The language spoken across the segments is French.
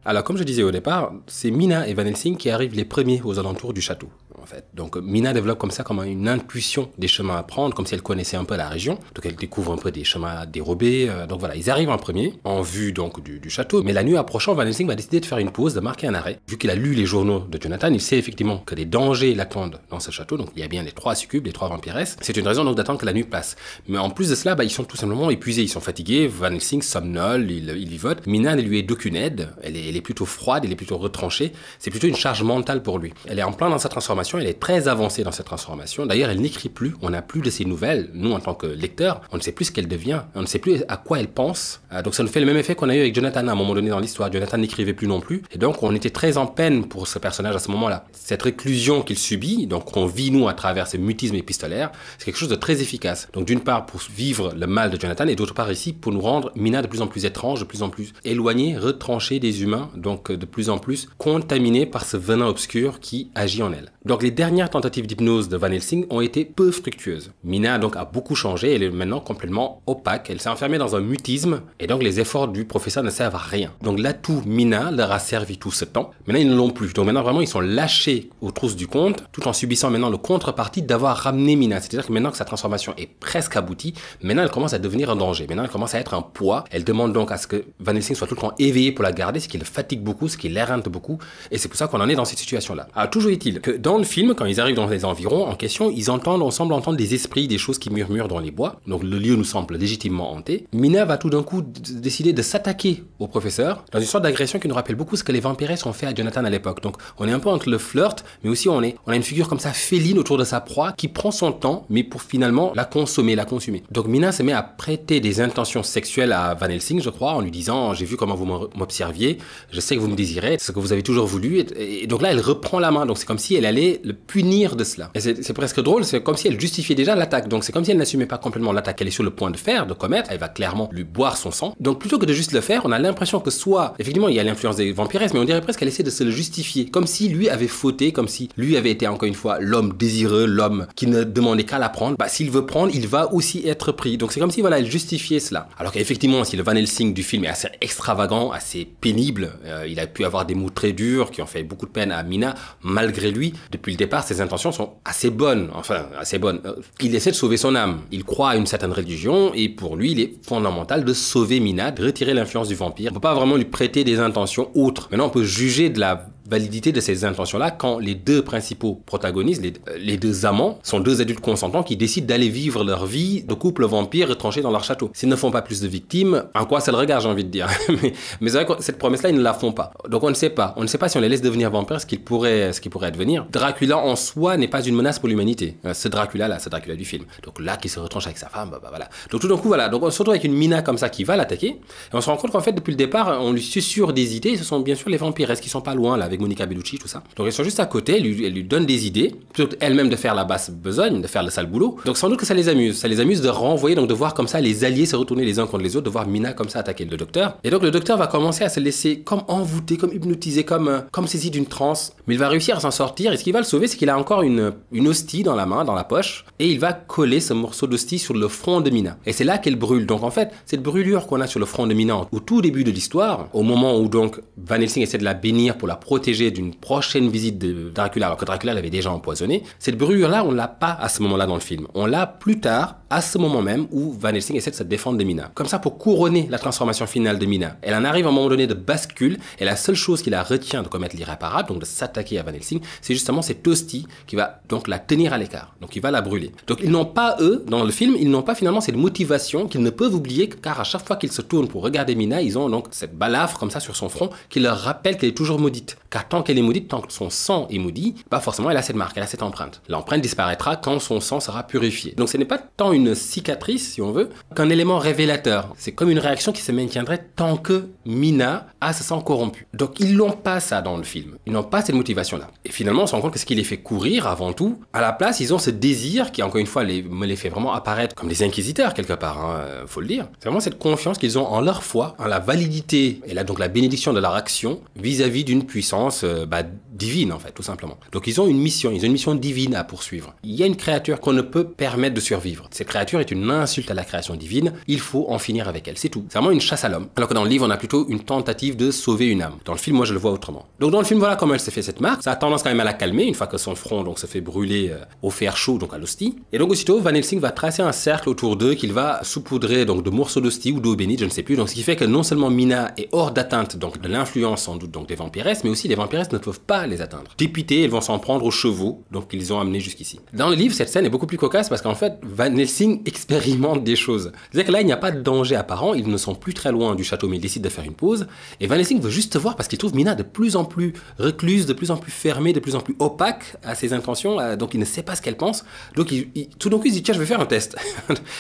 Alors, comme je disais au départ, c'est Mina et Van Helsing qui arrivent les premiers aux alentours du château, en fait. Donc, Mina développe comme ça comme une intuition des chemins à prendre, comme si elle connaissait un peu la région. Donc, elle découvre un peu des chemins dérobés. Donc, voilà, ils arrivent en premier, en vue donc du château. Mais la nuit approchant, Van Helsing va décider de faire une pause, de marquer un arrêt. Vu qu'il a lu les journaux de Jonathan, il sait effectivement que des dangers l'attendent dans ce château. Donc, il y a bien les 3 succubes, les 3 vampiresses. C'est une raison donc d'attendre que la nuit passe. Mais en plus de cela, ils sont tout simplement épuisés, ils sont fatigués. Van Helsing somnole, il vivote. Mina ne lui est d'aucune aide. Elle est plutôt froide, elle est plutôt retranchée. C'est plutôt une charge mentale pour lui. Elle est en plein dans sa transformation, elle est très avancée dans cette transformation. D'ailleurs, elle n'écrit plus, on n'a plus de ses nouvelles. Nous, en tant que lecteurs, on ne sait plus ce qu'elle devient, on ne sait plus à quoi elle pense. Donc ça nous fait le même effet qu'on a eu avec Jonathan à un moment donné dans l'histoire. Jonathan n'écrivait plus non plus. Et donc, on était très en peine pour ce personnage à ce moment-là. Cette réclusion qu'il subit, donc qu'on vit nous à travers ce mutisme épistolaire, c'est quelque chose de très efficace. Donc d'une part pour vivre le mal de Jonathan et d'autre part ici pour nous rendre Mina de plus en plus étrange, de plus en plus éloignée, retranchée des humains, donc de plus en plus contaminée par ce venin obscur qui agit en elle. Donc les dernières tentatives d'hypnose de Van Helsing ont été peu fructueuses. Mina donc a beaucoup changé, elle est maintenant complètement opaque, elle s'est enfermée dans un mutisme et donc les efforts du professeur ne servent à rien. Donc l'atout Mina leur a servi tout ce temps, maintenant ils ne l'ont plus. Donc maintenant vraiment ils sont lâchés aux trousses du comte tout en subissant maintenant le contrepartie d'avoir ramené Mina. C'est-à-dire que maintenant que sa transformation est presque aboutie, maintenant elle commence à devenir un danger, maintenant elle commence à être un poids. Elle demande donc à ce que Van Helsing soit tout le temps éveillé pour la garder, ce qui le fatigue beaucoup, ce qui l'éreinte beaucoup et c'est pour ça qu'on en est dans cette situation-là. Alors toujours est-il que dans le film, quand ils arrivent dans les environs en question, on semble entendre des esprits, des choses qui murmurent dans les bois. Donc le lieu nous semble légitimement hanté. Mina va tout d'un coup décider de s'attaquer au professeur dans une sorte d'agression qui nous rappelle beaucoup ce que les vampiresses ont fait à Jonathan à l'époque. Donc on est un peu entre le flirt, mais aussi on a une figure comme ça féline autour de sa proie qui prend son temps, mais pour finalement la consommer, la consumer. Donc Mina se met à prêter des intentions sexuelles à Van Helsing, je crois, en lui disant j'ai vu comment vous m'observiez, je sais que vous me désirez, c'est ce que vous avez toujours voulu. Et donc là elle reprend la main. Donc c'est comme si elle allait le punir de cela. Et c'est presque drôle, c'est comme si elle justifiait déjà l'attaque. Donc c'est comme si elle n'assumait pas complètement l'attaque qu'elle est sur le point de faire, de commettre. Elle va clairement lui boire son sang. Donc plutôt que de juste le faire, on a l'impression que soit, effectivement, il y a l'influence des vampiresses, mais on dirait presque qu'elle essaie de se le justifier. Comme si lui avait fauté, comme si lui avait été encore une fois l'homme désireux, l'homme qui ne demandait qu'à la prendre. S'il veut prendre, il va aussi être pris. Donc c'est comme si, voilà, elle justifiait cela. Alors qu'effectivement, si le Van Helsing du film est assez extravagant, assez pénible, il a pu avoir des mots très durs qui ont fait beaucoup de peine à Mina, malgré lui, depuis le départ, ses intentions sont assez bonnes, enfin assez bonnes. Il essaie de sauver son âme, il croit à une certaine religion et pour lui il est fondamental de sauver Mina, de retirer l'influence du vampire. On peut pas vraiment lui prêter des intentions autres. Maintenant on peut juger de la validité de ces intentions-là quand les deux principaux protagonistes, les deux amants, sont deux adultes consentants qui décident d'aller vivre leur vie de couple vampire retranché dans leur château. S'ils ne font pas plus de victimes, en quoi ça le regarde, j'ai envie de dire. mais c'est vrai que cette promesse-là, ils ne la font pas. Donc on ne sait pas. On ne sait pas si on les laisse devenir vampires, ce qu'ils pourraient advenir. Dracula en soi n'est pas une menace pour l'humanité. Ce Dracula-là, ce Dracula du film. Donc là, qui se retranche avec sa femme, voilà. Donc tout d'un coup, voilà. Donc on se retrouve avec une Mina comme ça qui va l'attaquer. Et on se rend compte qu'en fait, depuis le départ, on lui susurre des idées. Ce sont bien sûr les vampires qui sont pas loin, là, avec Monica Bellucci, tout ça. Donc elles sont juste à côté, elle lui donne des idées, plutôt elle-même de faire la basse besogne, de faire le sale boulot. Donc sans doute que ça les amuse. Ça les amuse de renvoyer, donc de voir comme ça les alliés se retourner les uns contre les autres, de voir Mina comme ça attaquer le docteur. Et donc le docteur va commencer à se laisser comme envoûter, comme hypnotiser, comme saisi d'une transe. Mais il va réussir à s'en sortir et ce qui va le sauver, c'est qu'il a encore une hostie dans la main, dans la poche, et il va coller ce morceau d'hostie sur le front de Mina. Et c'est là qu'elle brûle. Donc en fait, cette brûlure qu'on a sur le front de Mina au tout début de l'histoire, au moment où donc Van Helsing essaie de la bénir pour la protéger d'une prochaine visite de Dracula, alors que Dracula l'avait déjà empoisonné, cette brûlure-là, on l'a pas à ce moment-là dans le film. On l'a plus tard, à ce moment même où Van Helsing essaie de se défendre de Mina. Comme ça, pour couronner la transformation finale de Mina. Elle en arrive à un moment donné de bascule, et la seule chose qui la retient de commettre l'irréparable, donc de s'attaquer à Van Helsing, c'est justement cette hostie qui va donc la tenir à l'écart. Donc il va la brûler. Donc ils n'ont pas, eux, dans le film, ils n'ont pas finalement cette motivation qu'ils ne peuvent oublier, car à chaque fois qu'ils se tournent pour regarder Mina, ils ont donc cette balafre comme ça sur son front qui leur rappelle qu'elle est toujours maudite. Car tant qu'elle est maudite, tant que son sang est maudit, forcément elle a cette marque, elle a cette empreinte. L'empreinte disparaîtra quand son sang sera purifié. Donc ce n'est pas tant une cicatrice, si on veut, qu'un élément révélateur. C'est comme une réaction qui se maintiendrait tant que Mina a ce sang corrompu. Donc ils n'ont pas ça dans le film. Ils n'ont pas cette motivation-là. Et finalement, on se rend compte que ce qui les fait courir avant tout, à la place, ils ont ce désir qui, encore une fois, me les fait vraiment apparaître comme des inquisiteurs quelque part, faut le dire. C'est vraiment cette confiance qu'ils ont en leur foi, en la validité et là donc la bénédiction de leur action vis-à-vis d'une puissance divine, en fait, tout simplement. Donc ils ont une mission divine à poursuivre. Il y a une créature qu'on ne peut permettre de survivre. Cette créature est une insulte à la création divine, il faut en finir avec elle, c'est tout. C'est vraiment une chasse à l'homme. Alors que dans le livre, on a plutôt une tentative de sauver une âme. Dans le film, moi, je le vois autrement. Donc dans le film, voilà comment elle s'est fait cette marque. Ça a tendance quand même à la calmer, une fois que son front donc, se fait brûler au fer chaud, donc à l'hostie. Et donc aussitôt, Van Helsing va tracer un cercle autour d'eux qu'il va saupoudrer donc, de morceaux d'hostie ou d'eau bénite, je ne sais plus. Donc ce qui fait que non seulement Mina est hors d'atteinte donc, de l'influence sans doute donc, des vampiresses, mais aussi les vampiresses ne peuvent pas les atteindre. Dépitées, elles vont s'en prendre aux chevaux, donc qu'ils ont amenés jusqu'ici. Dans le livre, cette scène est beaucoup plus cocasse parce qu'en fait, Van Helsing expérimente des choses. C'est-à-dire que là, il n'y a pas de danger apparent, ils ne sont plus très loin du château, mais ils décident de faire une pause. Et Van Helsing veut juste voir parce qu'il trouve Mina de plus en plus recluse, de plus en plus fermée, de plus en plus opaque à ses intentions, donc il ne sait pas ce qu'elle pense. Donc tout d'un coup, il se dit tiens, je vais faire un test.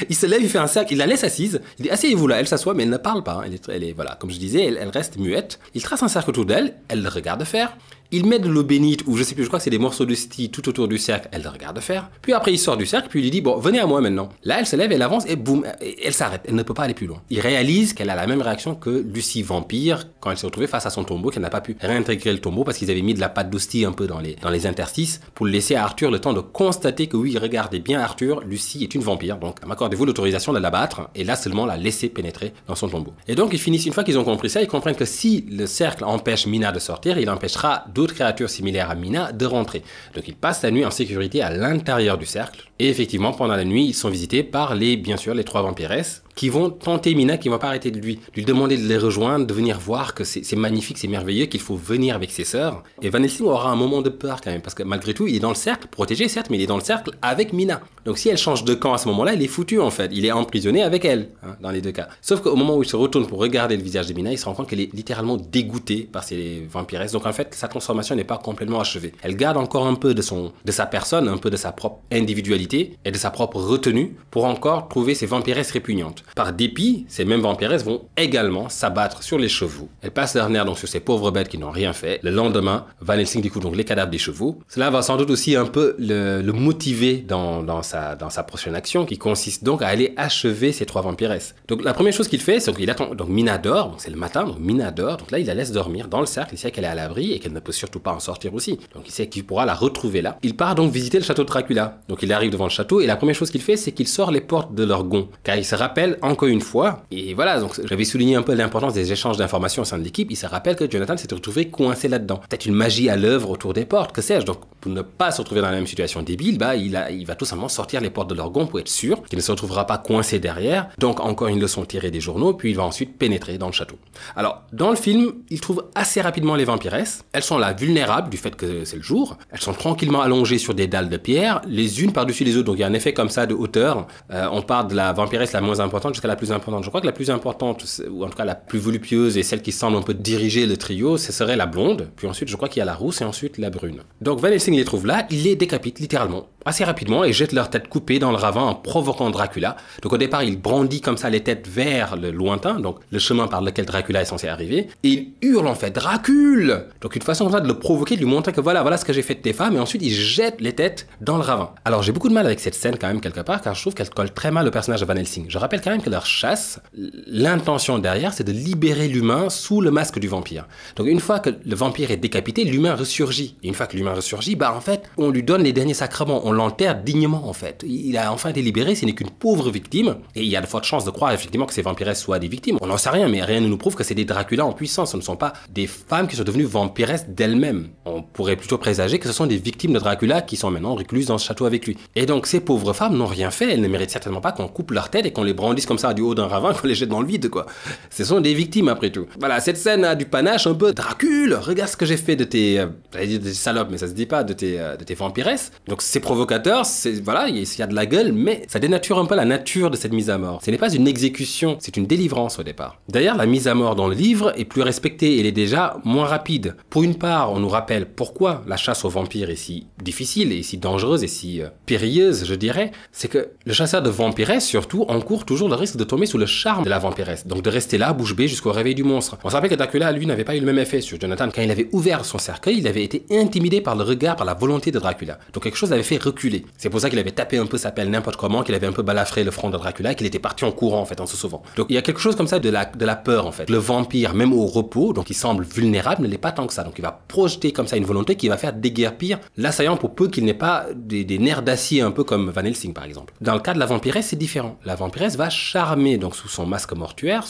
Il se lève, il fait un cercle, il la laisse assise, il dit asseyez-vous là, elle s'assoit, mais elle ne parle pas. Elle est voilà, comme je disais, elle reste muette. Il trace un cercle autour d'elle, elle le regarde faire. Il met de l'eau bénite, ou je sais plus, je crois que c'est des morceaux de stie tout autour du cercle, elle le regarde faire. Puis après, il sort du cercle, puis il lui dit, bon, venez à moi maintenant. Là, elle se lève, elle avance, et boum, elle s'arrête, elle ne peut pas aller plus loin. Il réalise qu'elle a la même réaction que Lucie Vampire, quand elle s'est retrouvée face à son tombeau, qu'elle n'a pas pu réintégrer le tombeau, parce qu'ils avaient mis de la pâte d'hostie un peu dans les interstices, pour laisser à Arthur le temps de constater que oui, regardez bien Arthur, Lucie est une vampire, donc m'accordez-vous l'autorisation de l'abattre, et là seulement la laisser pénétrer dans son tombeau. Et donc, ils finissent, une fois qu'ils ont compris ça, ils comprennent que si le cercle empêche Mina de sortir, il empêchera d'autres créatures similaires à Mina de rentrer. Donc ils passent la nuit en sécurité à l'intérieur du cercle. Et effectivement, pendant la nuit, ils sont visités par bien sûr, les 3 vampiresses qui vont tenter Mina, qui ne vont pas arrêter de lui demander de les rejoindre, de venir voir que c'est magnifique, c'est merveilleux, qu'il faut venir avec ses sœurs. Et Van Helsing aura un moment de peur quand même, parce que malgré tout, il est dans le cercle, protégé certes, mais il est dans le cercle avec Mina. Donc si elle change de camp à ce moment-là, il est foutu en fait. Il est emprisonné avec elle, hein, dans les 2 cas. Sauf qu'au moment où il se retourne pour regarder le visage de Mina, il se rend compte qu'elle est littéralement dégoûtée par ces vampiresses. Donc en fait, sa transformation n'est pas complètement achevée. Elle garde encore un peu de sa personne, un peu de sa propre individualité et de sa propre retenue pour encore trouver ces vampiresses répugnantes. Par dépit, ces mêmes vampiresses vont également s'abattre sur les chevaux. Elles passent leur nerf donc sur ces pauvres bêtes qui n'ont rien fait. Le lendemain, Van Helsing découvre donc les cadavres des chevaux. Cela va sans doute aussi un peu le motiver dans sa prochaine action, qui consiste donc à aller achever ces 3 vampiresses. Donc la première chose qu'il fait, c'est qu'il attend. Donc Mina dort, donc c'est le matin, donc Mina dort. Donc là, il la laisse dormir dans le cercle. Il sait qu'elle est à l'abri et qu'elle ne peut surtout pas en sortir aussi. Donc il sait qu'il pourra la retrouver là. Il part donc visiter le château de Dracula. Donc il arrive devant le château et la première chose qu'il fait, c'est qu'il sort les portes de leur gonds, car il se rappelle encore une fois, et voilà, donc j'avais souligné un peu l'importance des échanges d'informations au sein de l'équipe, il se rappelle que Jonathan s'est retrouvé coincé là-dedans. Peut-être une magie à l'œuvre autour des portes, que sais-je. Donc pour ne pas se retrouver dans la même situation débile, il va tout simplement sortir les portes de leur gonds pour être sûr qu'il ne se retrouvera pas coincé derrière. Donc encore une leçon tirée des journaux, puis il va ensuite pénétrer dans le château. Alors dans le film, il trouve assez rapidement les vampiresses. Elles sont là vulnérables du fait que c'est le jour. Elles sont tranquillement allongées sur des dalles de pierre, les unes par-dessus les autres. Donc il y a un effet comme ça de hauteur. On part de la vampiresse la moins importante jusqu'à la plus importante. Je crois que la plus importante, ou en tout cas la plus voluptueuse et celle qui semble un peu diriger le trio, ce serait la blonde. Puis ensuite, je crois qu'il y a la rousse et ensuite la brune. Donc Van Helsing les trouve là, il les décapite littéralement, assez rapidement, et jette leur tête coupée dans le ravin en provoquant Dracula. Donc au départ, il brandit comme ça les têtes vers le lointain, donc le chemin par lequel Dracula est censé arriver, et il hurle en fait Dracule. Donc une façon comme ça de le provoquer, de lui montrer que voilà ce que j'ai fait de tes femmes, et ensuite il jette les têtes dans le ravin. Alors j'ai beaucoup de mal avec cette scène quand même quelque part, car je trouve qu'elle colle très mal au personnage de Van Helsing. Je rappelle quand même que leur chasse, l'intention derrière, c'est de libérer l'humain sous le masque du vampire. Donc une fois que le vampire est décapité, l'humain ressurgit. Et une fois que l'humain ressurgit, en fait, on lui donne les derniers sacrements, on l'enterre dignement en fait. Il a enfin été libéré, ce n'est qu'une pauvre victime, et il y a de fortes chances de croire effectivement que ces vampiresses soient des victimes. On n'en sait rien, mais rien ne nous prouve que c'est des Dracula en puissance. Ce ne sont pas des femmes qui sont devenues vampiresses d'elles-mêmes. On pourrait plutôt présager que ce sont des victimes de Dracula qui sont maintenant recluses dans ce château avec lui. Et donc ces pauvres femmes n'ont rien fait, elles ne méritent certainement pas qu'on coupe leur tête et qu'on les brandisse comme ça du haut d'un ravin, qu'on les jette dans le vide, quoi. Ce sont des victimes après tout. Voilà, cette scène a du panache un peu. Dracule, regarde ce que j'ai fait de tes... j'allais dire des salopes, mais ça se dit pas, de tes vampiresses. Donc c'est provocateur, voilà, il y a de la gueule, mais ça dénature un peu la nature de cette mise à mort. Ce n'est pas une exécution, c'est une délivrance au départ. D'ailleurs, la mise à mort dans le livre est plus respectée, elle est déjà moins rapide. Pour une part, on nous rappelle pourquoi la chasse aux vampires est si difficile et si dangereuse et si périlleuse, je dirais. C'est que le chasseur de vampiresses, surtout, encourt toujours le risque de tomber sous le charme de la vampiresse. Donc de rester là, bouche bée, jusqu'au réveil du monstre. On se rappelle que Dracula, lui, n'avait pas eu le même effet sur Jonathan. Quand il avait ouvert son cercueil, il avait été intimidé par le regard, par la volonté de Dracula. Donc quelque chose l'avait fait reculer. C'est pour ça qu'il avait tapé un peu sa pelle n'importe comment, qu'il avait un peu balafré le front de Dracula, qu'il était parti en courant en fait en se sauvant. Donc il y a quelque chose comme ça de la peur en fait. Le vampire, même au repos, donc il semble vulnérable, ne l'est pas tant que ça. Donc il va projeter comme ça une volonté qui va faire déguerpir l'assaillant pour peu qu'il n'ait pas des nerfs d'acier un peu comme Van Helsing par exemple. Dans le cas de la vampiresse, c'est différent. La vampiresse va charmer donc sous son masque mortuaire,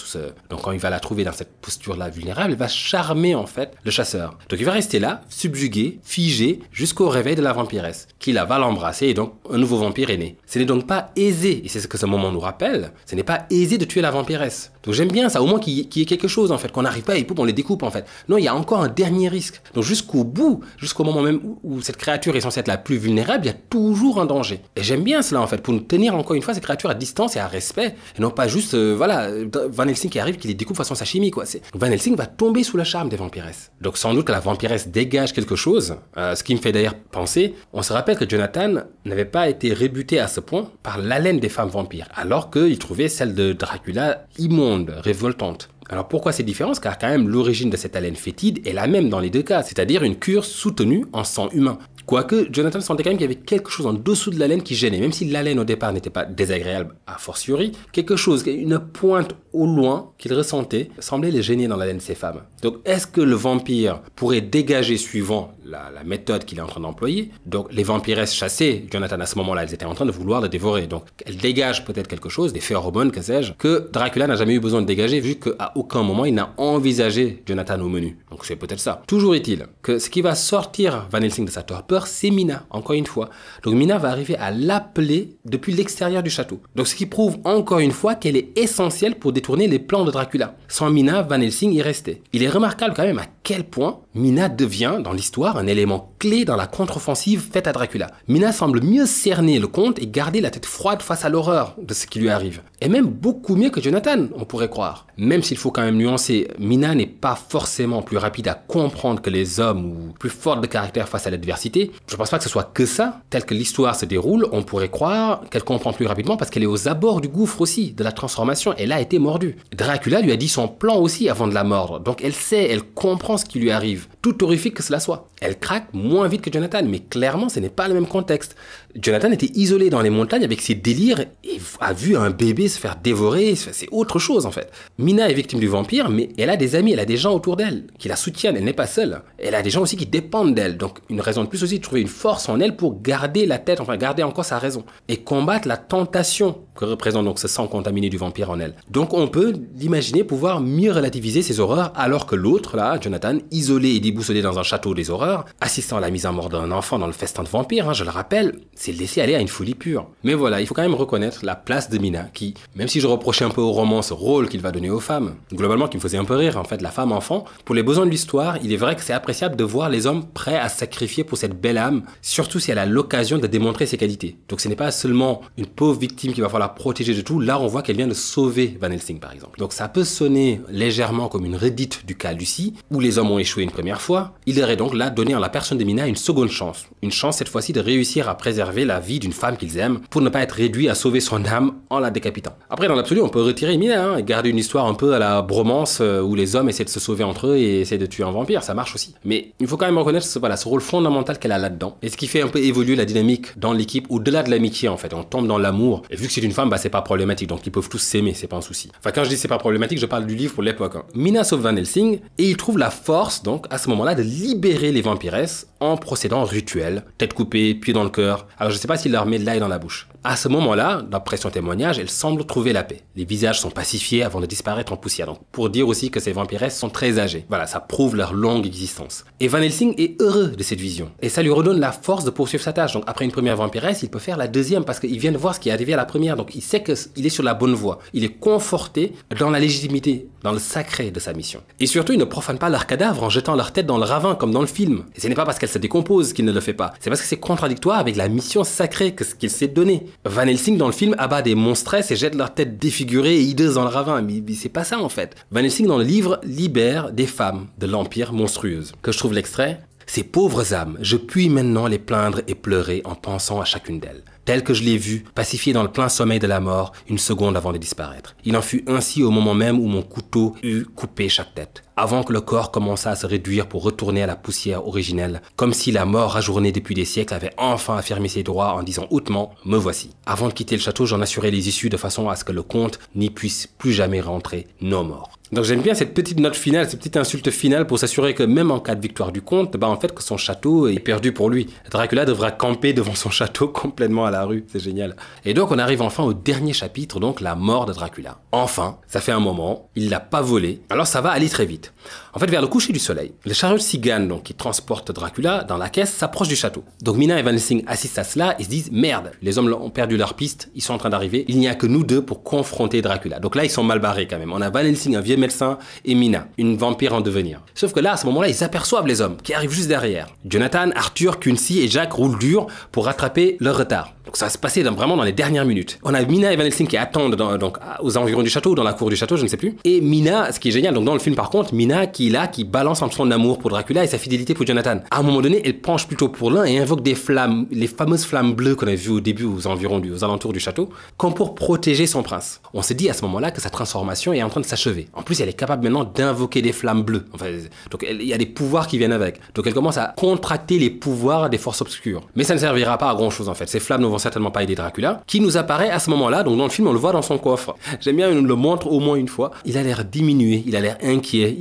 donc quand il va la trouver dans cette posture-là vulnérable, il va charmer en fait le chasseur. Donc il va rester là, subjugué, figé, jusqu'au réveil de la vampiresse, qui va l'embrasser et donc un nouveau vampire est né. Ce n'est donc pas aisé, et c'est ce que ce moment nous rappelle, ce n'est pas aisé de tuer la vampiresse. Donc j'aime bien ça, au moins qu'il y ait quelque chose en fait, qu'on n'arrive pas et on les découpe en fait. Non, il y a encore un dernier risque. Donc jusqu'au bout, jusqu'au moment même où cette créature est censée être la plus vulnérable, il y a toujours un danger. Et j'aime bien cela en fait, pour nous tenir encore une fois ces créatures à distance et à respect, et non pas juste, Van Helsing qui arrive, qui les découpe façon sashimi quoi. Van Helsing va tomber sous le charme des vampiresses. Donc sans doute que la vampiresse dégage quelque chose, ce qui me fait d'ailleurs penser, on se rappelle que Jonathan n'avait pas été rebuté à ce point par l'haleine des femmes vampires, alors qu'il trouvait celle de Dracula immonde, révoltante. Alors pourquoi ces différences? Car quand même l'origine de cette haleine fétide est la même dans les deux cas, c'est-à-dire une cure soutenue en sang humain. Quoique Jonathan sentait quand même qu'il y avait quelque chose en dessous de l'haleine qui gênait, même si l'haleine au départ n'était pas désagréable a fortiori, quelque chose, une pointe au loin qu'il ressentait semblait les gêner dans l'haleine de ces femmes. Donc est-ce que le vampire pourrait dégager suivant la méthode qu'il est en train d'employer? Donc les vampiresses chassées, Jonathan à ce moment-là, elles étaient en train de vouloir le dévorer. Donc elles dégagent peut-être quelque chose, des phéromones, que sais-je, que Dracula n'a jamais eu besoin de dégager vu qu'à aucun moment il n'a envisagé Jonathan au menu. Donc c'est peut-être ça. Toujours est-il que ce qui va sortir Van Helsing de sa torpeur, c'est Mina, encore une fois. Donc Mina va arriver à l'appeler depuis l'extérieur du château. Donc ce qui prouve encore une fois qu'elle est essentielle pour détourner les plans de Dracula. Sans Mina, Van Helsing y restait. Il est remarquable quand même à quel point Mina devient, dans l'histoire, un élément clé dans la contre-offensive faite à Dracula. Mina semble mieux cerner le comte et garder la tête froide face à l'horreur de ce qui lui arrive. Et même beaucoup mieux que Jonathan, on pourrait croire. Même s'il faut quand même nuancer, Mina n'est pas forcément plus rapide à comprendre que les hommes ou plus forte de caractère face à l'adversité. Je pense pas que ce soit que ça. Tel que l'histoire se déroule, on pourrait croire qu'elle comprend plus rapidement parce qu'elle est aux abords du gouffre aussi, de la transformation. Elle a été mordue. Dracula lui a dit son plan aussi avant de la mordre. Donc elle sait, elle comprend ce qui lui arrive. Tout horrifique que cela soit. Elle craque moins vite que Jonathan, mais clairement ce n'est pas le même contexte. Jonathan était isolé dans les montagnes avec ses délires et a vu un bébé se faire dévorer, c'est autre chose en fait. Mina est victime du vampire, mais elle a des amis, elle a des gens autour d'elle qui la soutiennent, elle n'est pas seule. Elle a des gens aussi qui dépendent d'elle, donc une raison de plus aussi de trouver une force en elle pour garder la tête, enfin garder encore sa raison, et combattre la tentation que représente donc ce sang contaminé du vampire en elle. Donc on peut l'imaginer pouvoir mieux relativiser ses horreurs, alors que l'autre, là, Jonathan, isolé et déboussolé dans un château des horreurs, assistant à la mise à mort d'un enfant dans le festin de vampires, je le rappelle, s'est laissé aller à une folie pure. Mais voilà, il faut quand même reconnaître la place de Mina, qui, même si je reprochais un peu au roman ce rôle qu'il va donner aux femmes, globalement qui me faisait un peu rire, en fait, la femme enfant, pour les besoins de l'histoire, il est vrai que c'est appréciable de voir les hommes prêts à sacrifier pour cette belle âme, surtout si elle a l'occasion de démontrer ses qualités. Donc ce n'est pas seulement une pauvre victime qu'il va falloir protéger de tout, là on voit qu'elle vient de sauver Van Helsing par exemple. Donc ça peut sonner légèrement comme une redite du cas Lucie, où les hommes ont échoué une première fois, il aurait donc là donné en la personne de Mina une seconde chance. Une chance cette fois-ci de réussir à préserver la vie d'une femme qu'ils aiment, pour ne pas être réduit à sauver son âme en la décapitant. Après dans l'absolu on peut retirer Mina, et garder une histoire un peu à la bromance où les hommes essaient de se sauver entre eux et essaient de tuer un vampire, ça marche aussi. Mais il faut quand même reconnaître ce rôle fondamental qu'elle a là-dedans, et ce qui fait un peu évoluer la dynamique dans l'équipe au-delà de l'amitié en fait. On tombe dans l'amour, et vu que c'est une femme, c'est pas problématique, donc ils peuvent tous s'aimer, c'est pas un souci. Enfin quand je dis c'est pas problématique, je parle du livre pour l'époque. Mina sauve Van Helsing, et il trouve la force donc à ce moment-là de libérer les vampiresses en procédant rituel, tête coupée, pied dans le cœur. Alors je sais pas s'il leur met de l'ail dans la bouche. À ce moment-là, d'après son témoignage, elle semble trouver la paix. Les visages sont pacifiés avant de disparaître en poussière. Donc, pour dire aussi que ces vampiresses sont très âgées. Voilà, ça prouve leur longue existence. Et Van Helsing est heureux de cette vision. Et ça lui redonne la force de poursuivre sa tâche. Donc, après une première vampiresse, il peut faire la deuxième parce qu'il vient de voir ce qui est arrivé à la première. Donc, il sait qu'il est sur la bonne voie. Il est conforté dans la légitimité, dans le sacré de sa mission. Et surtout, il ne profane pas leurs cadavres en jetant leur tête dans le ravin, comme dans le film. Et ce n'est pas parce qu'elle se décompose qu'il ne le fait pas. C'est parce que c'est contradictoire avec la mission sacrée qu'il s'est donnée. Van Helsing dans le film abat des monstresses et jette leur tête défigurée et hideuse dans le ravin, mais c'est pas ça en fait. Van Helsing dans le livre libère des femmes de l'empire monstrueuse. Que je trouve l'extrait: Ces pauvres âmes, je puis maintenant les plaindre et pleurer en pensant à chacune d'elles. Tel que je l'ai vu, pacifié dans le plein sommeil de la mort, une seconde avant de disparaître. Il en fut ainsi au moment même où mon couteau eut coupé chaque tête, avant que le corps commençât à se réduire pour retourner à la poussière originelle, comme si la mort ajournée depuis des siècles avait enfin affirmé ses droits en disant hautement « Me voici ». Avant de quitter le château, j'en assurais les issues de façon à ce que le comte n'y puisse plus jamais rentrer, non mort. Donc j'aime bien cette petite note finale, cette petite insulte finale pour s'assurer que même en cas de victoire du comte, en fait que son château est perdu pour lui. Dracula devra camper devant son château complètement à la rue, c'est génial. Et donc on arrive enfin au dernier chapitre, donc la mort de Dracula. Enfin, ça fait un moment, il l'a pas volé, alors ça va aller très vite. En fait, vers le coucher du soleil, le chariot de cigane donc, qui transporte Dracula dans la caisse s'approche du château. Donc Mina et Van Helsing assistent à cela et se disent « Merde, les hommes ont perdu leur piste, ils sont en train d'arriver, il n'y a que nous deux pour confronter Dracula. » Donc là, ils sont mal barrés quand même. On a Van Helsing, un vieux médecin, et Mina, une vampire en devenir. Sauf que là, à ce moment-là, ils aperçoivent les hommes qui arrivent juste derrière. Jonathan, Arthur, Quincy et Jack roulent dur pour rattraper leur retard. Donc ça va se passer vraiment dans les dernières minutes. On a Mina et Van Helsing qui attendent donc, aux environs du château, dans la cour du château, je ne sais plus. Et Mina, ce qui est génial, donc dans le film par contre, Mina qui balance entre son amour pour Dracula et sa fidélité pour Jonathan. À un moment donné, elle penche plutôt pour l'un et invoque des flammes, les fameuses flammes bleues qu'on a vues au début aux alentours du château, comme pour protéger son prince. On s'est dit à ce moment-là que sa transformation est en train de s'achever. En plus, elle est capable maintenant d'invoquer des flammes bleues. Enfin, donc il y a des pouvoirs qui viennent avec. Donc elle commence à contracter les pouvoirs des forces obscures. Mais ça ne servira pas à grand chose en fait. Ces flammes ne vont certainement pas aider Dracula, qui nous apparaît à ce moment-là. Donc dans le film, on le voit dans son coffre. J'aime bien, on le montre au moins une fois. Il a l'air diminué, il a l'air inquiet,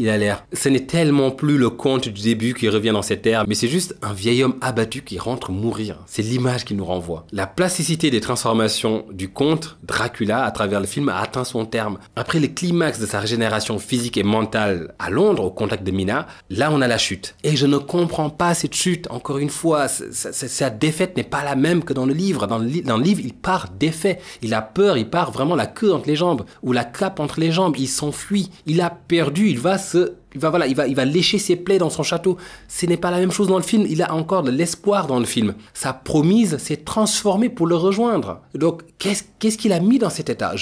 ce n'est tellement plus le conte du début qui revient dans cette ère, mais c'est juste un vieil homme abattu qui rentre mourir. C'est l'image qu'il nous renvoie. La plasticité des transformations du conte Dracula à travers le film a atteint son terme. Après le climax de sa régénération physique et mentale à Londres, au contact de Mina, là on a la chute. Et je ne comprends pas cette chute, encore une fois, sa défaite n'est pas la même que dans le livre. Dans le livre, il part défait. Il a peur, il part vraiment la queue entre les jambes, ou la cape entre les jambes, il s'enfuit. Il a perdu, il va lécher ses plaies dans son château. Ce n'est pas la même chose dans le film. Il a encore de l'espoir dans le film. Sa promise s'est transformée pour le rejoindre. Donc, qu'est-ce qu'il a mis dans cet état?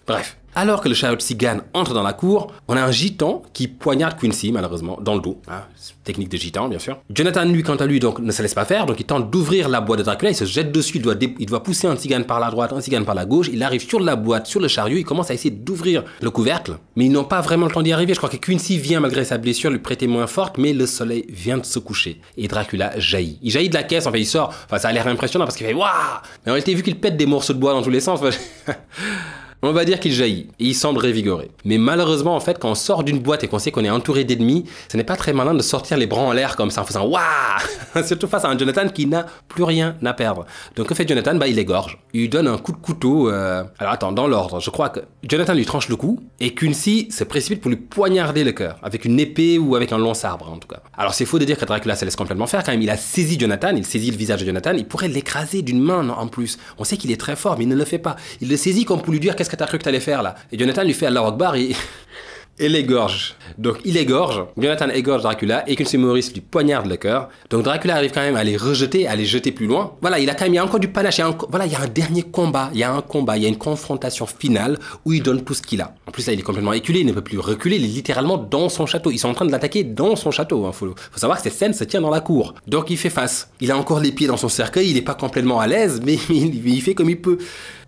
Bref. Alors que le chariot de cigane entre dans la cour, on a un gitan qui poignarde Quincy, malheureusement, dans le dos. Technique de gitan, bien sûr. Jonathan, lui, quant à lui, donc, ne se laisse pas faire. Donc, il tente d'ouvrir la boîte de Dracula. Il se jette dessus. Il doit pousser un cigane par la droite, un cigane par la gauche. Il arrive sur la boîte, sur le chariot. Il commence à essayer d'ouvrir le couvercle. Mais ils n'ont pas vraiment le temps d'y arriver. Je crois que Quincy vient, malgré sa blessure, lui prêter moins forte. Mais le soleil vient de se coucher. Et Dracula jaillit. Il jaillit de la caisse. En fait, il sort. Enfin, ça a l'air impressionnant parce qu'il fait « Waouh !» Mais en réalité, vu qu'il pète des morceaux de bois dans tous les sens... On va dire qu'il jaillit et il semble révigoré. Mais malheureusement, en fait, quand on sort d'une boîte et qu'on sait qu'on est entouré d'ennemis, ce n'est pas très malin de sortir les bras en l'air comme ça en faisant waouh, surtout face à un Jonathan qui n'a plus rien à perdre. Donc que fait Jonathan? Il l'égorge. Il lui donne un coup de couteau. Alors attends, dans l'ordre, je crois que Jonathan lui tranche le cou et Quincy se précipite pour lui poignarder le cœur avec une épée ou avec un long sabre en tout cas. Alors c'est faux de dire que Dracula se laisse complètement faire quand même. Il a saisi Jonathan, il saisit le visage de Jonathan, il pourrait l'écraser d'une main en plus. On sait qu'il est très fort, mais il ne le fait pas. Il le saisit comme pour lui dire qu'est-ce que t'as cru que t'allais faire là. Et Jonathan lui fait Allahu Akbar et l'égorge. Donc il égorge, Jonathan égorge Dracula et Quincy Morris lui poignarde le cœur. Donc Dracula arrive quand même à les rejeter, à les jeter plus loin. Voilà, il y a encore du panache. Il y a un dernier combat, il y a une confrontation finale où il donne tout ce qu'il a. En plus là, il est complètement éculé, il ne peut plus reculer, il est littéralement dans son château. Ils sont en train de l'attaquer dans son château. Faut savoir que cette scène se tient dans la cour. Donc il fait face. Il a encore les pieds dans son cercueil, il n'est pas complètement à l'aise, mais il fait comme il peut.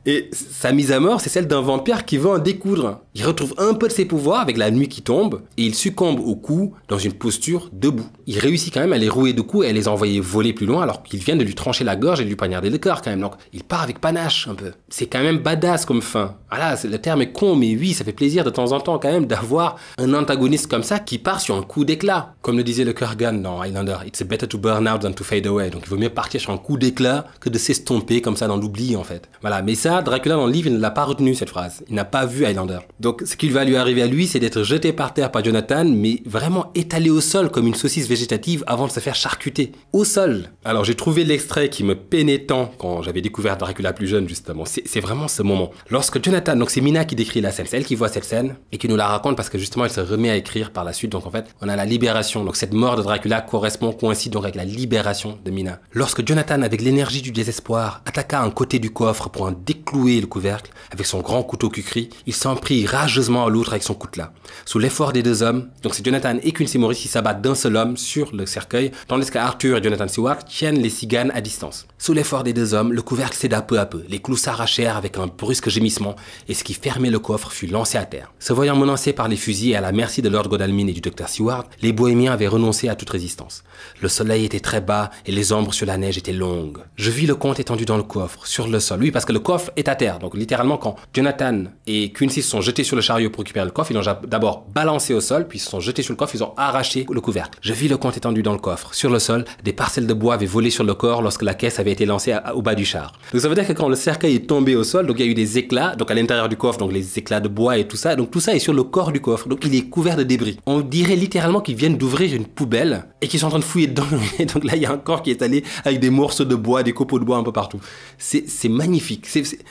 Et sa mise à mort, c'est celle d'un vampire qui veut en découdre. Il retrouve un peu de ses pouvoirs avec la nuit qui tombe et il succombe au coup dans une posture debout. Il réussit quand même à les rouer de coups et à les envoyer voler plus loin alors qu'il vient de lui trancher la gorge et de lui poignarder le cœur quand même. Donc il part avec panache un peu. C'est quand même badass comme fin. Voilà, le terme est con, mais oui, ça fait plaisir de temps en temps quand même d'avoir un antagoniste comme ça qui part sur un coup d'éclat. Comme le disait le Kurgan dans Highlander, it's better to burn out than to fade away. Donc il vaut mieux partir sur un coup d'éclat que de s'estomper comme ça dans l'oubli en fait. Voilà, mais ça, Dracula dans le livre, il ne l'a pas retenu cette phrase. Il n'a pas vu Highlander. Donc ce qui va lui arriver à lui, c'est d'être jeté par terre par Jonathan, mais vraiment étalé au sol comme une saucisse végétative avant de se faire charcuter. Au sol. Alors j'ai trouvé l'extrait qui me peinait tant quand j'avais découvert Dracula plus jeune justement. C'est vraiment ce moment. Lorsque Jonathan, donc c'est Mina qui décrit la scène, c'est elle qui voit cette scène et qui nous la raconte parce que justement elle se remet à écrire par la suite. Donc en fait, on a la libération. Donc cette mort de Dracula coïncide donc avec la libération de Mina. Lorsque Jonathan, avec l'énergie du désespoir, attaqua un côté du coffre pour en déclouer le couvercle avec son grand couteau Kukri, il s'en prit rageusement à l'autre avec son coutelas. Sous l'effort des deux hommes, donc c'est Jonathan et Quincy Morris qui s'abattent d'un seul homme sur le cercueil, tandis qu'Arthur et Jonathan Seward tiennent les Tziganes à distance. Sous l'effort des deux hommes, le couvercle céda peu à peu, les clous s'arrachèrent avec un brusque gémissement et ce qui fermait le coffre fut lancé à terre. Se voyant menacés par les fusils et à la merci de Lord Godalming et du Dr Seward, les bohémiens avaient renoncé à toute résistance. Le soleil était très bas et les ombres sur la neige étaient longues. Je vis le comte étendu dans le coffre, sur le sol. Oui, parce que le coffre est à terre. Donc littéralement, quand Jonathan et Quincy se sont jetés sur le chariot pour récupérer le coffre, ils l'ont d'abord balancé au sol, puis ils se sont jetés sur le coffre, ils ont arraché le couvercle. Je vis le comte étendu dans le coffre, sur le sol. Des parcelles de bois avaient volé sur le corps lorsque la caisse avait été lancée au bas du char. Donc ça veut dire que quand le cercueil est tombé au sol, donc il y a eu des éclats, donc à l'intérieur du coffre, donc les éclats de bois et tout ça. Donc tout ça est sur le corps du coffre. Donc il est couvert de débris. On dirait littéralement qu'ils viennent d'ouvrir une poubelle et qu'ils sont en train de fouiller dedans. Et donc là, il y a un corps qui est allé avec des morceaux de bois, des copeaux de bois un peu partout. C'est magnifique.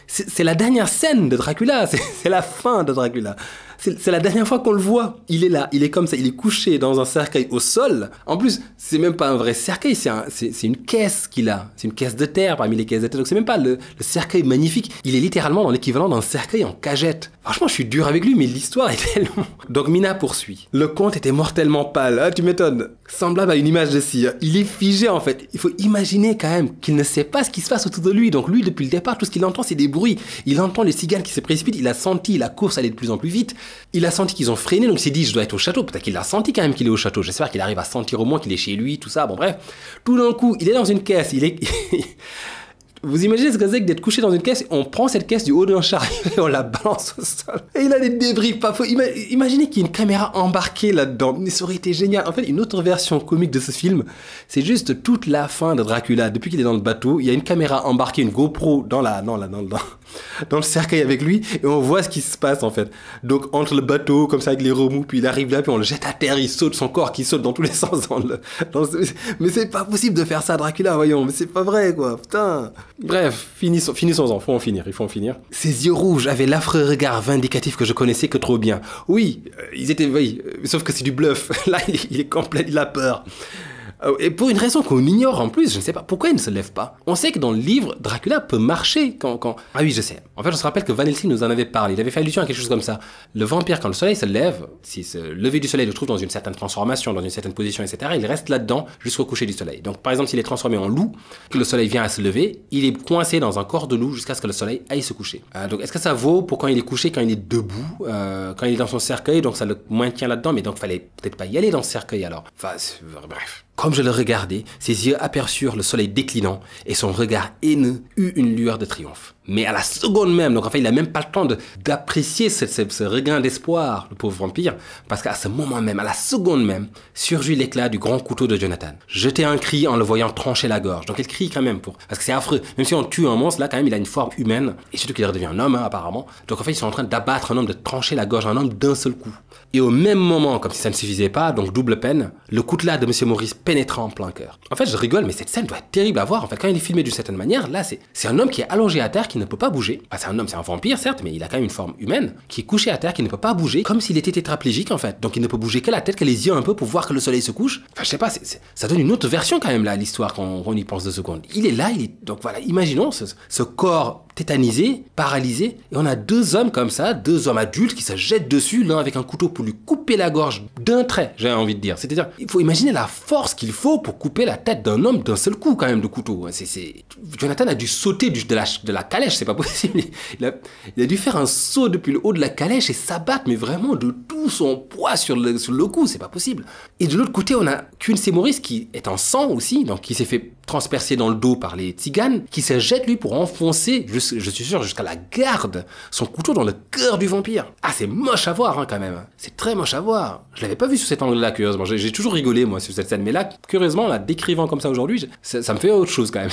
C'est la dernière scène de Dracula. C'est la fin de Dracula. C'est la dernière fois qu'on le voit. Il est là, il est comme ça, il est couché dans un cercueil au sol. En plus, c'est même pas un vrai cercueil, c'est une caisse qu'il a. C'est une caisse de terre parmi les caisses de terre. Donc c'est même pas le cercueil magnifique. Il est littéralement dans l'équivalent d'un cercueil en cagette. Franchement, je suis dur avec lui, mais l'histoire est tellement... Donc Mina poursuit. Le comte était mortellement pâle. Ah, tu m'étonnes. Semblable à une image de cire. Il est figé en fait. Il faut imaginer quand même qu'il ne sait pas ce qui se passe autour de lui. Donc lui, depuis le départ, tout ce qu'il entend, c'est des bruits. Il entend les Tziganes qui se précipitent. Il a senti la course aller de plus en plus vite. Il a senti qu'ils ont freiné, donc il s'est dit, je dois être au château. Peut-être qu'il a senti quand même qu'il est au château. J'espère qu'il arrive à sentir au moins qu'il est chez lui, tout ça. Bon, bref. Tout d'un coup, il est dans une caisse. Vous imaginez ce que c'est que d'être couché dans une caisse, on prend cette caisse du haut d'un chariot et on la balance au sol. Et il a des débris. Imaginez qu'il y ait une caméra embarquée là-dedans. Mais ça aurait été génial. En fait, une autre version comique de ce film, c'est juste toute la fin de Dracula. Depuis qu'il est dans le bateau, il y a une caméra embarquée, une GoPro dans le cercueil avec lui et on voit ce qui se passe en fait. Donc entre le bateau, comme ça avec les remous, puis il arrive là, puis on le jette à terre, il saute, son corps qui saute dans tous les sens. Mais c'est pas possible de faire ça à Dracula, voyons. Mais c'est pas vrai quoi, putain. Bref, finissons-en, il faut en finir. Ses yeux rouges avaient l'affreux regard vindicatif que je connaissais que trop bien. Oui, sauf que c'est du bluff. Là, il est complet, il a peur. Et pour une raison qu'on ignore en plus, je ne sais pas pourquoi il ne se lève pas. On sait que dans le livre, Dracula peut marcher quand... Ah oui, je sais. En fait, on se rappelle que Van Helsing nous en avait parlé. Il avait fait allusion à quelque chose comme ça. Le vampire, quand le soleil se lève, si ce lever du soleil le trouve dans une certaine transformation, dans une certaine position, etc., il reste là-dedans jusqu'au coucher du soleil. Donc, par exemple, s'il est transformé en loup, que le soleil vient à se lever, il est coincé dans un corps de loup jusqu'à ce que le soleil aille se coucher. Donc, est-ce que ça vaut pour quand il est couché, quand il est debout, quand il est dans son cercueil, donc ça le maintient là-dedans, mais donc fallait peut-être pas y aller dans ce cercueil alors. Enfin, bref. Comme je le regardais, ses yeux aperçurent le soleil déclinant et son regard haineux eut une lueur de triomphe. Mais à la seconde même, donc en fait il n'a même pas le temps d'apprécier ce regain d'espoir, le pauvre vampire, parce qu'à ce moment même, à la seconde même, surgit l'éclat du grand couteau de Jonathan. Jetait un cri en le voyant trancher la gorge. Donc il crie quand même parce que c'est affreux. Même si on tue un monstre, là quand même il a une forme humaine, et surtout qu'il redevient un homme apparemment. Donc en fait ils sont en train d'abattre un homme, de trancher la gorge à un homme d'un seul coup. Et au même moment, comme si ça ne suffisait pas, donc double peine, le coutelas de M. Maurice pénétra en plein cœur. En fait, je rigole, mais cette scène doit être terrible à voir. En fait, quand il est filmé d'une certaine manière, là, c'est un homme qui est allongé à terre, qui ne peut pas bouger. Enfin, c'est un homme, c'est un vampire, certes, mais il a quand même une forme humaine, qui est couché à terre, qui ne peut pas bouger, comme s'il était tétraplégique, en fait. Donc, il ne peut bouger que la tête, que les yeux un peu pour voir que le soleil se couche. Enfin, je sais pas, ça donne une autre version quand même, là, à l'histoire, quand on y pense 2 secondes. Il est là, donc voilà, imaginons ce corps tétanisé, paralysé, et on a 2 hommes comme ça, 2 hommes adultes qui se jettent dessus, l'un avec un couteau pour lui couper la gorge d'un trait, j'ai envie de dire. C'est-à-dire, il faut imaginer la force qu'il faut pour couper la tête d'un homme d'un seul coup, quand même, de couteau. Jonathan a dû sauter de la calèche, c'est pas possible. Il a dû faire un saut depuis le haut de la calèche et s'abattre, mais vraiment de tout son poids sur le coup, c'est pas possible. Et de l'autre côté, on a Quincy Morris qui est en sang aussi, donc qui s'est fait transpercer dans le dos par les Tziganes, qui se jette lui pour enfoncer, je suis sûr, jusqu'à la garde, son couteau dans le cœur du vampire. Ah, c'est moche à voir, hein, quand même. C'est très moche à voir. Je l'avais pas vu sous cet angle-là, curieusement. J'ai toujours rigolé, moi, sur cette scène. Mais là, curieusement, la décrivant comme ça aujourd'hui, ça me fait autre chose, quand même.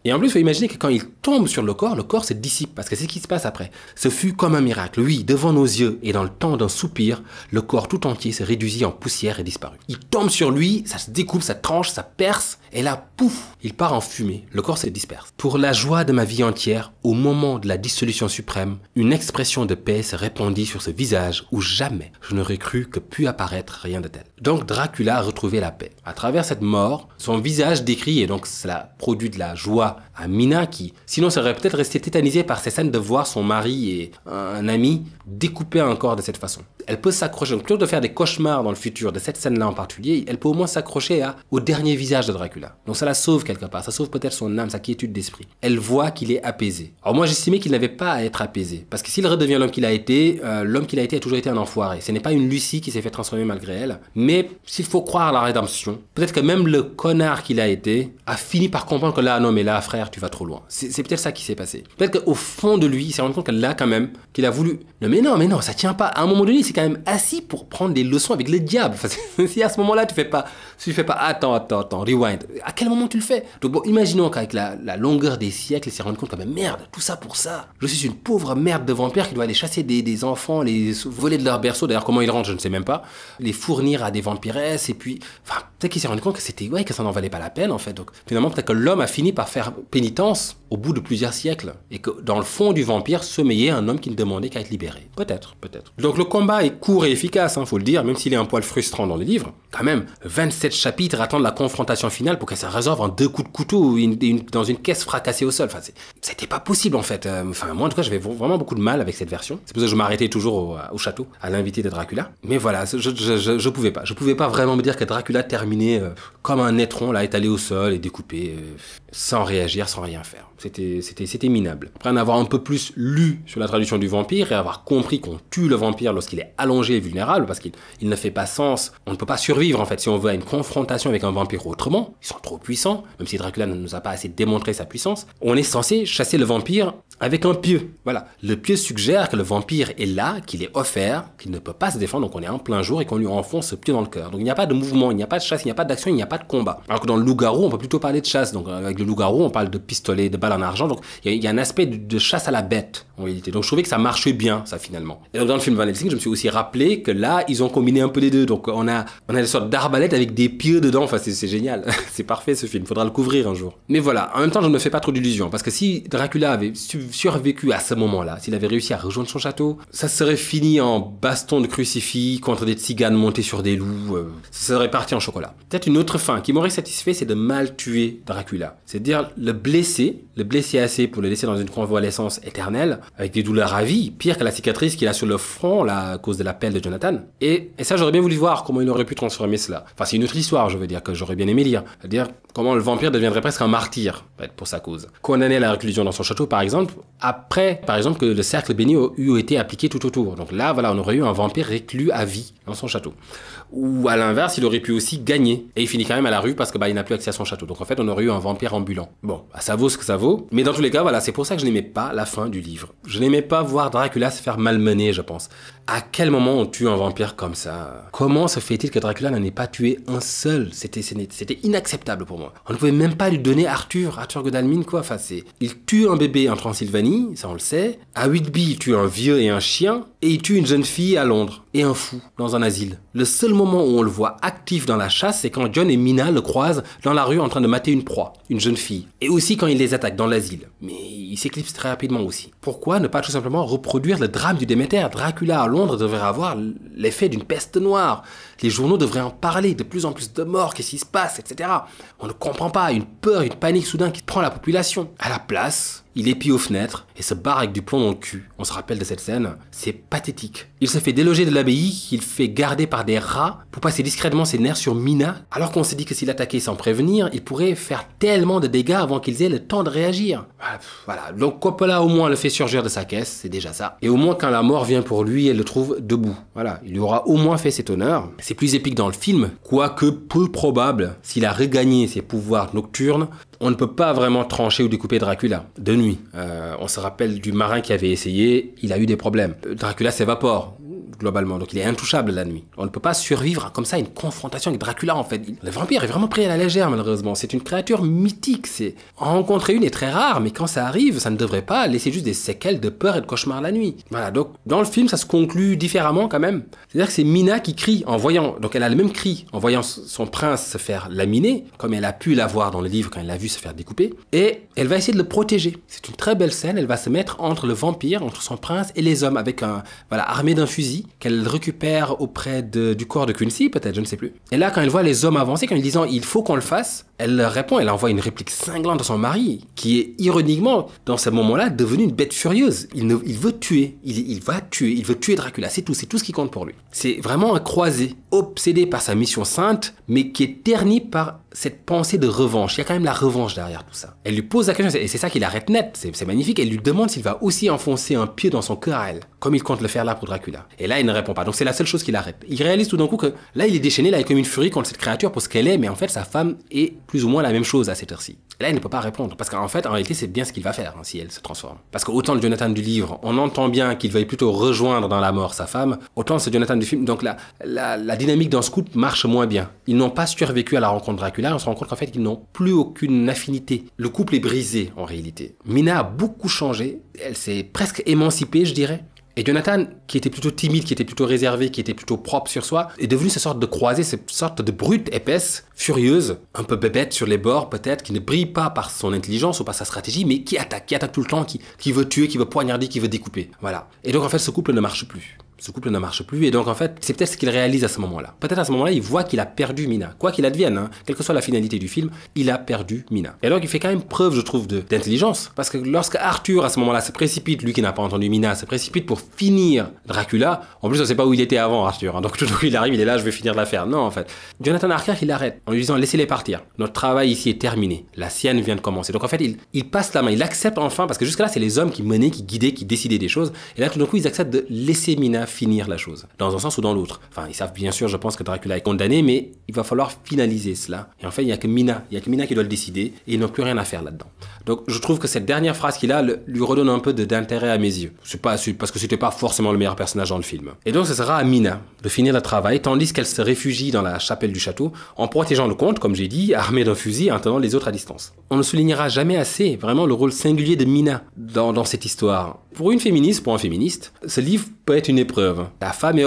Et en plus, il faut imaginer que quand il tombe sur le corps se dissipe. Parce que c'est ce qui se passe après. Ce fut comme un miracle. Oui, devant nos yeux, et dans le temps d'un soupir, le corps tout entier se réduisit en poussière et disparut. Il tombe sur lui, ça se découpe, ça tranche, ça perce, et là, pouf, il part en fumée, le corps se disperse. Pour la joie de ma vie entière, au moment de la dissolution suprême, une expression de paix se répandit sur ce visage où jamais je n'aurais cru que pût apparaître rien de tel. Donc Dracula a retrouvé la paix. À travers cette mort, son visage décrit, et donc cela produit de la joie à Mina qui, sinon serait peut-être restée tétanisée par ces scènes de voir son mari et un ami découper un corps de cette façon. Elle peut s'accrocher, donc plutôt que de faire des cauchemars dans le futur de cette scène-là en particulier, elle peut au moins s'accrocher au dernier visage de Dracula. Donc ça la sauve quelque part, ça sauve peut-être son âme, sa quiétude d'esprit. Elle voit qu'il est apaisé. Alors moi j'estimais qu'il n'avait pas à être apaisé, parce que s'il redevient l'homme qu'il a été a toujours été un enfoiré. Ce n'est pas une Lucie qui s'est fait transformer malgré elle, mais s'il faut croire à la rédemption, peut-être que même le connard qu'il a été a fini par comprendre que là, non mais là frère, tu vas trop loin. C'est peut-être ça qui s'est passé. Peut-être qu'au fond de lui, il s'est rendu compte que là quand même, qu'il a voulu... Non mais non, ça tient pas. À un moment donné, il s'est quand même assis pour prendre des leçons avec le diable. Enfin, si à ce moment-là, tu fais pas, attends, rewind. À quel moment tu le fais? Donc bon, imaginons qu'avec la longueur des siècles, il s'est rendu compte quand même, merde, tout ça pour ça. Je suis une pauvre merde de vampire qui doit aller chasser des enfants, les voler de leur berceau. D'ailleurs, comment il rentre, je ne sais même pas. Les fournir à des vampiresses et puis, enfin, peut-être qu'il s'est rendu compte que que ça n'en valait pas la peine en fait. Donc finalement, peut-être que l'homme a fini par faire pénitence au bout de plusieurs siècles et que dans le fond du vampire sommeillait un homme qui ne demandait qu'à être libéré. Peut-être. Donc le combat est court et efficace, faut le dire, même s'il est un poil frustrant dans le livre. Quand même, 27 chapitres attendent la confrontation finale pour que ça résolve en 2 coups de couteau dans une caisse fracassée au sol. Enfin, c'était pas possible en fait. Moi en tout cas, j'avais vraiment beaucoup de mal avec cette version. C'est pour ça que je m'arrêtais toujours au château, à l'invité de Dracula. Mais voilà, je pouvais pas. Je pouvais pas vraiment me dire que Dracula terminait comme un étron, là, étalé au sol et découpé, sans réagir, sans rien faire. C'était minable. Après en avoir un peu plus lu sur la traduction du vampire et avoir compris qu'on tue le vampire lorsqu'il est allongé et vulnérable, parce qu'il ne fait pas sens. On ne peut pas survivre, en fait, si on veut à une confrontation avec un vampire autrement. Ils sont trop puissants, même si Dracula ne nous a pas assez démontré sa puissance. On est censé chasser le vampire avec un pieu. Voilà. Le pieu suggère que le vampire est là, qu'il est offert, qu'il ne peut pas se défendre, donc on est en plein jour et qu'on lui enfonce ce pieu dans le cœur. Donc il n'y a pas de mouvement, il n'y a pas de chasse, il n'y a pas d'action, il n'y a pas de combat. Alors que dans le loup-garou, on peut plutôt parler de chasse. Donc avec le loup-garou, on parle de pistolet, de balle en argent. Donc il y a un aspect de chasse à la bête, en réalité. Donc je trouvais que ça marchait bien, ça, finalement. Et donc dans le film Van Helsing, je me suis aussi rappelé que là, ils ont combiné un peu les deux. Donc on a des sortes d'arbalètes avec des pieux dedans. Enfin, c'est génial. C'est parfait, ce film. Faudra le couvrir un jour. Mais voilà, en même temps, je ne me fais pas trop d'illusions. Parce que si Dracula avait survécu à ce moment-là, s'il avait réussi à rejoindre son château, ça serait fini en baston de crucifix contre des tziganes montés sur des loups. Ça serait parti en chocolat. Peut-être une autre fin qui m'aurait satisfait, c'est de mal tuer Dracula. C'est-à-dire le blesser assez pour le laisser dans une convalescence éternelle, avec des douleurs à vie, pire que la cicatrice qu'il a sur le front, là, à cause de la pelle de Jonathan. Et ça, j'aurais bien voulu voir comment il aurait pu transformer cela. Enfin, c'est une autre histoire, je veux dire, que j'aurais bien aimé lire. C'est-à-dire comment le vampire deviendrait presque un martyr, pour sa cause. Condamné à la réclusion dans son château, par exemple, après, par exemple, que le cercle béni eût été appliqué tout autour. Donc là, voilà, on aurait eu un vampire réclus à vie dans son château. Ou à l'inverse, il aurait pu aussi gagner. Et il finit quand même à la rue parce que il n'a plus accès à son château. Donc en fait, on aurait eu un vampire ambulant. Bon, ça vaut ce que ça vaut. Mais dans tous les cas, voilà, c'est pour ça que je n'aimais pas la fin du livre. Je n'aimais pas voir Dracula se faire malmener, je pense. À quel moment on tue un vampire comme ça? Comment se fait-il que Dracula n'en ait pas tué un seul? C'était inacceptable pour moi. On ne pouvait même pas lui donner Arthur Godalming, quoi. Enfin, il tue un bébé en Transylvanie, ça on le sait. À Whitby, il tue un vieux et un chien. Et il tue une jeune fille à Londres. Et un fou dans un asile. Le seul moment où on le voit actif dans la chasse, c'est quand John et Mina le croisent dans la rue en train de mater une proie, une jeune fille. Et aussi quand il les attaque dans l'asile. Mais il s'éclipse très rapidement aussi. Pourquoi ne pas tout simplement reproduire le drame du Déméter? Dracula à Londres devrait avoir l'effet d'une peste noire. Les journaux devraient en parler, de plus en plus de morts, qu'est-ce qui se passe, etc. On ne comprend pas, une peur, une panique soudain qui prend la population. À la place, il épie aux fenêtres et se barre avec du plomb dans le cul. On se rappelle de cette scène, c'est pathétique. Il se fait déloger de l'abbaye qu'il fait garder par des rats pour passer discrètement ses nerfs sur Mina, alors qu'on s'est dit que s'il attaquait sans prévenir, il pourrait faire tellement de dégâts avant qu'ils aient le temps de réagir. Voilà, donc Coppola au moins le fait surgir de sa caisse, c'est déjà ça. Et au moins quand la mort vient pour lui, elle le trouve debout. Voilà, il lui aura au moins fait cet honneur. C'est plus épique dans le film, quoique peu probable, s'il a regagné ses pouvoirs nocturnes, on ne peut pas vraiment trancher ou découper Dracula de nuit. On se rappelle du marin qui avait essayé, il a eu des problèmes. Dracula s'évapore. globalement. Donc il est intouchable la nuit. On ne peut pas survivre comme ça à une confrontation avec Dracula en fait. Le vampire est vraiment pris à la légère malheureusement. C'est une créature mythique. En rencontrer une est très rare, mais quand ça arrive, ça ne devrait pas laisser juste des séquelles de peur et de cauchemar la nuit. Voilà, donc dans le film, ça se conclut différemment quand même. C'est-à-dire que c'est Mina qui crie en voyant, donc elle a le même cri en voyant son prince se faire laminer, comme elle a pu la voir dans le livre quand elle l'a vu se faire découper, et elle va essayer de le protéger. C'est une très belle scène, elle va se mettre entre le vampire, entre son prince et les hommes, avec armée d'un fusil qu'elle récupère auprès du corps de Quincy, peut-être, je ne sais plus. Et là, quand elle voit les hommes avancer, quand ils disent il faut qu'on le fasse, elle leur répond, elle envoie une réplique cinglante à son mari, qui est ironiquement, dans ce moment-là, devenu une bête furieuse. Il veut tuer, il veut tuer Dracula, c'est tout ce qui compte pour lui. C'est vraiment un croisé, obsédé par sa mission sainte, mais qui est terni par cette pensée de revanche. Il y a quand même la revanche derrière tout ça. Elle lui pose la question, et c'est ça qui l'arrête net, c'est magnifique, elle lui demande s'il va aussi enfoncer un pied dans son cœur à elle, comme il compte le faire là pour Dracula. Et là, il ne répond pas, donc c'est la seule chose qui l'arrête. Il réalise tout d'un coup que là, il est déchaîné, là, il est comme une furie contre cette créature pour ce qu'elle est, mais en fait, sa femme est plus ou moins la même chose à cette heure-ci. Et là, il ne peut pas répondre, parce qu'en fait, en réalité, c'est bien ce qu'il va faire si elle se transforme. Parce qu'autant le Jonathan du livre, on entend bien qu'il veuille plutôt rejoindre dans la mort sa femme, autant ce Jonathan du film, donc la dynamique dans ce couple marche moins bien. Ils n'ont pas survécu à la rencontre de Dracula, on se rend compte qu'en fait, ils n'ont plus aucune affinité. Le couple est brisé, en réalité. Mina a beaucoup changé, elle s'est presque émancipée, je dirais. Et Jonathan, qui était plutôt timide, qui était plutôt réservé, qui était plutôt propre sur soi, est devenu cette sorte de croisée, cette sorte de brute épaisse, furieuse, un peu bébête sur les bords peut-être, qui ne brille pas par son intelligence ou par sa stratégie, mais qui attaque tout le temps, qui veut tuer, qui veut poignarder, qui veut découper. Voilà. Et donc en fait, ce couple ne marche plus. Ce couple ne marche plus, et donc en fait, c'est peut-être ce qu'il réalise à ce moment-là. Peut-être à ce moment-là, il voit qu'il a perdu Mina. Quoi qu'il advienne, quelle que soit la finalité du film, il a perdu Mina. Et alors il fait quand même preuve, je trouve, d'intelligence, parce que lorsque Arthur, à ce moment-là, se précipite, lui qui n'a pas entendu Mina, se précipite pour finir Dracula, en plus on ne sait pas où il était avant Arthur, donc tout d'un coup il arrive, il est là, je vais finir l'affaire. Non, en fait. Jonathan Harker, il l'arrête, en lui disant, laissez-les partir. Notre travail ici est terminé. La sienne vient de commencer. Donc en fait, il passe la main, il accepte enfin, parce que jusque-là, c'est les hommes qui menaient, qui guidaient, qui décidaient des choses, et là tout d'un coup, ils acceptent de laisser Mina finir la chose. Dans un sens ou dans l'autre. Enfin, ils savent bien sûr, je pense que Dracula est condamné, mais il va falloir finaliser cela. Et en fait, il n'y a que Mina qui doit le décider, et ils n'ont plus rien à faire là-dedans. Donc, je trouve que cette dernière phrase qu'il a lui redonne un peu d'intérêt à mes yeux. C'est parce que c'était pas forcément le meilleur personnage dans le film. Et donc, ce sera à Mina de finir le travail, tandis qu'elle se réfugie dans la chapelle du château, en protégeant le comte, comme j'ai dit, armé d'un fusil, en tenant les autres à distance. On ne soulignera jamais assez, vraiment, le rôle singulier de Mina dans cette histoire. Pour un féministe, ce livre peut être une épreuve. La femme est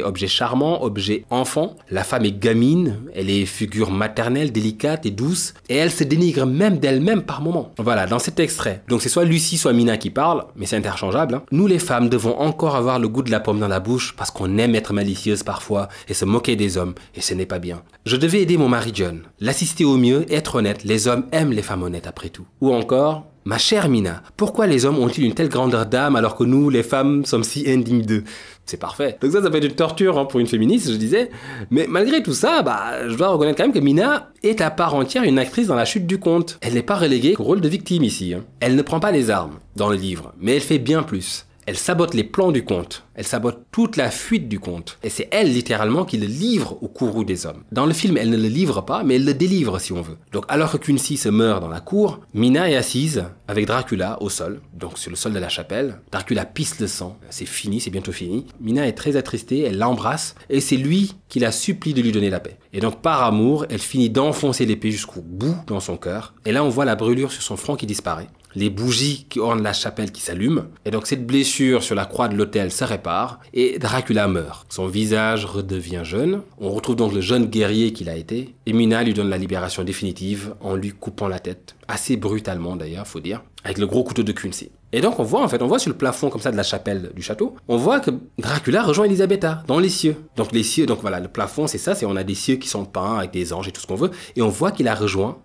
objet charmant, objet enfant. La femme est gamine, elle est figure maternelle, délicate et douce, et elle se dénigre même d'elle-même par moments. Voilà, dans cet extrait. Donc c'est soit Lucie, soit Mina qui parle, mais c'est interchangeable. Nous les femmes devons encore avoir le goût de la pomme dans la bouche parce qu'on aime être malicieuse parfois et se moquer des hommes, et ce n'est pas bien. Je devais aider mon mari John, l'assister au mieux, être honnête. Les hommes aiment les femmes honnêtes après tout. Ou encore... Ma chère Mina, pourquoi les hommes ont-ils une telle grandeur d'âme alors que nous, les femmes, sommes si indignes d'eux? C'est parfait. Donc ça peut être une torture pour une féministe, je disais. Mais malgré tout ça, je dois reconnaître quand même que Mina est à part entière une actrice dans la chute du comte. Elle n'est pas reléguée au rôle de victime ici. Elle ne prend pas les armes dans le livre, mais elle fait bien plus. Elle sabote les plans du comte. Elle sabote toute la fuite du comte. Et c'est elle, littéralement, qui le livre au courroux des hommes. Dans le film, elle ne le livre pas, mais elle le délivre, si on veut. Donc, alors que Quincy se meurt dans la cour, Mina est assise avec Dracula au sol, donc sur le sol de la chapelle. Dracula pisse le sang. C'est fini, c'est bientôt fini. Mina est très attristée, elle l'embrasse, et c'est lui qui la supplie de lui donner la paix. Et donc, par amour, elle finit d'enfoncer l'épée jusqu'au bout dans son cœur. Et là, on voit la brûlure sur son front qui disparaît. Les bougies qui ornent la chapelle qui s'allument, et donc cette blessure sur la croix de l'autel se répare, et Dracula meurt. Son visage redevient jeune, on retrouve donc le jeune guerrier qu'il a été, et Mina lui donne la libération définitive en lui coupant la tête, assez brutalement d'ailleurs, faut dire, avec le gros couteau de Quincy. Et donc on voit sur le plafond comme ça de la chapelle du château, on voit que Dracula rejoint Elisabetta dans les cieux. Donc les cieux, donc voilà, le plafond c'est ça, on a des cieux qui sont peints avec des anges et tout ce qu'on veut, et on voit qu'il a rejoint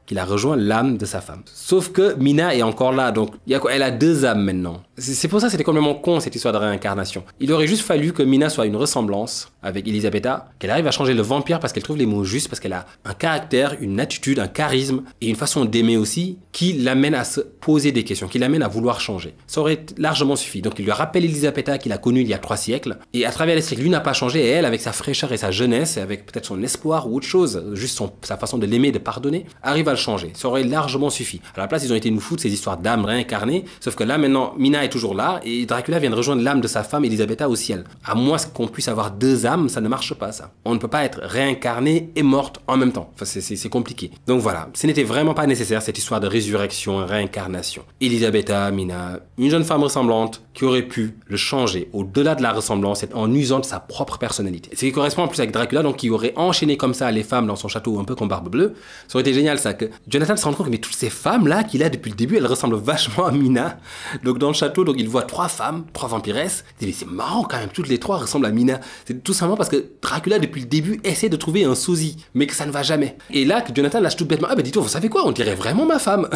l'âme de sa femme. Sauf que Mina est encore là, donc elle a deux âmes maintenant. C'est pour ça que c'était complètement con cette histoire de réincarnation. Il aurait juste fallu que Mina soit une ressemblance avec Elisabetta, qu'elle arrive à changer le vampire parce qu'elle trouve les mots justes, parce qu'elle a un caractère, une attitude, un charisme et une façon d'aimer aussi qui l'amène à se poser des questions, qui l'amène à vouloir changer. Ça aurait largement suffi. Donc il lui rappelle Elisabetta qu'il a connue il y a 3 siècles et à travers les siècles, lui n'a pas changé et elle, avec sa fraîcheur et sa jeunesse, et avec peut-être son espoir ou autre chose, juste sa façon de l'aimer, de pardonner, arrive à le changer. Ça aurait largement suffi. À la place, ils ont été nous foutre ces histoires d'âmes réincarnées, sauf que là maintenant, Mina est toujours là et Dracula vient de rejoindre l'âme de sa femme Elisabetta au ciel. À moins qu'on puisse avoir 2 âmes, ça ne marche pas ça. On ne peut pas être réincarné et morte en même temps. Enfin, c'est compliqué. Donc voilà, ce n'était vraiment pas nécessaire cette histoire de résurrection, réincarnation. Elisabetta, Mina, une jeune femme ressemblante qui aurait pu le changer au-delà de la ressemblance en usant de sa propre personnalité. Ce qui correspond en plus avec Dracula, donc qui aurait enchaîné comme ça les femmes dans son château un peu comme Barbe Bleue. Ça aurait été génial ça, que Jonathan se rende compte que mais toutes ces femmes-là qu'il a depuis le début, elles ressemblent vachement à Mina. Donc dans le château, donc il voit 3 femmes, 3 vampiresses. Il dit mais c'est marrant quand même, toutes les 3 ressemblent à Mina. C'est tout simplement parce que Dracula depuis le début essaie de trouver un sosie, mais que ça ne va jamais. Et là, que Jonathan lâche tout bêtement, ah ben dis-toi, vous savez quoi, on dirait vraiment ma femme.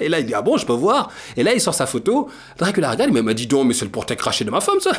Et là il dit ah bon, je peux voir. Et là il sort sa photo, Dracula regarde, il m'a dit donc mais c'est le portrait craché de ma femme ça.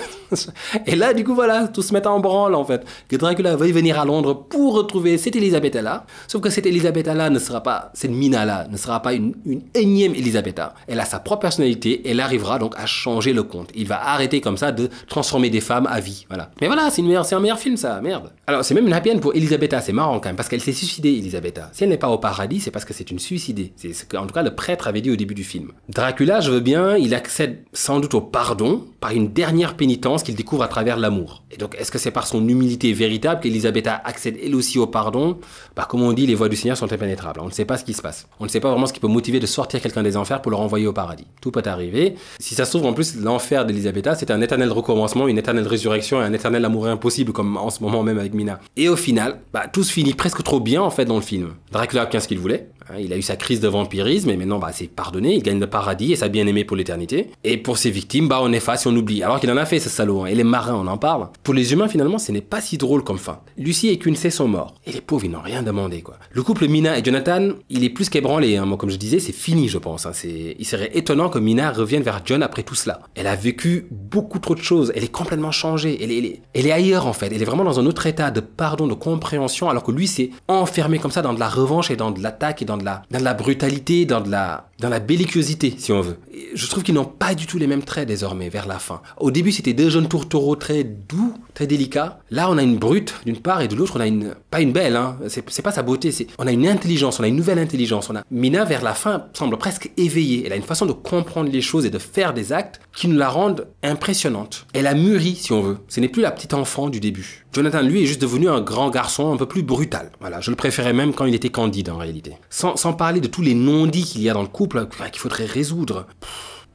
Et là du coup voilà, tout se met en branle en fait. Que Dracula veuille venir à Londres pour retrouver cette Elisabetta là. Sauf que cette Elisabetta là ne sera pas, cette Mina là ne sera pas une énième Elisabetta. Elle a sa propre personnalité, elle arrivera donc à changer le compte. Il va arrêter comme ça de transformer des femmes à vie, voilà. Mais voilà, c'est un meilleur film ça, merde. Alors c'est même une happy end pour Elisabetta, c'est marrant quand même, parce qu'elle s'est suicidée Elisabetta. Si elle n'est pas au paradis, c'est parce que c'est une suicidée. C'est ce qu'en tout cas le prêtre avait dit au début du film. Dracula, je veux bien, il accède sans doute au pardon par une dernière pénitence qu'il découvre à travers l'amour. Et donc est-ce que c'est par son humilité véritable qu'Elisabetta accède elle aussi au pardon? Bah comme on dit, les voies du Seigneur sont impénétrables. On ne sait pas ce qui se passe. On ne sait pas vraiment ce qui peut motiver de sortir quelqu'un des enfers pour le renvoyer au paradis. Tout peut arriver. Si ça se trouve en plus, l'enfer d'Elisabetta, c'est un éternel recommencement, une éternelle résurrection et un éternel amour impossible comme en ce moment même avec Mina. Et au final, bah, tout se finit presque trop bien en fait dans le film. Dracula obtient ce qu'il voulait. Il a eu sa crise de vampirisme et maintenant bah, c'est pardonné, il gagne le paradis et sa bien-aimée pour l'éternité. Et pour ses victimes, bah, on efface et on oublie. Alors qu'il en a fait ce salaud, hein. Et les marins, on en parle. Pour les humains finalement, ce n'est pas si drôle comme fin. Lucie et Quincy sont morts. Et les pauvres, ils n'ont rien demandé quoi. Le couple Mina et Jonathan, il est plus qu'ébranlé. Hein. Moi comme je disais, c'est fini je pense. Hein. Il serait étonnant que Mina revienne vers John après tout cela. Elle a vécu beaucoup trop de choses. Elle est complètement changée. Elle est ailleurs en fait. Elle est vraiment dans un autre état de pardon, de compréhension, alors que lui s'est enfermé comme ça dans de la revanche et dans de l'attaque et dans de la brutalité, dans la belliquosité, si on veut. Et je trouve qu'ils n'ont pas du tout les mêmes traits désormais, vers la fin. Au début, c'était 2 jeunes tourtereaux très doux, très délicats. Là, on a une brute, d'une part, et de l'autre, on a pas une belle, hein. C'est pas sa beauté, on a une intelligence, on a une nouvelle intelligence. Mina, vers la fin, semble presque éveillée. Elle a une façon de comprendre les choses et de faire des actes qui nous la rendent impressionnante. Elle a mûri, si on veut. Ce n'est plus la petite enfant du début. Jonathan, lui, est juste devenu un grand garçon un peu plus brutal. Voilà, je le préférais même quand il était candide, en réalité. Sans parler de tous les non-dits qu'il y a dans le couple, qu'il faudrait résoudre.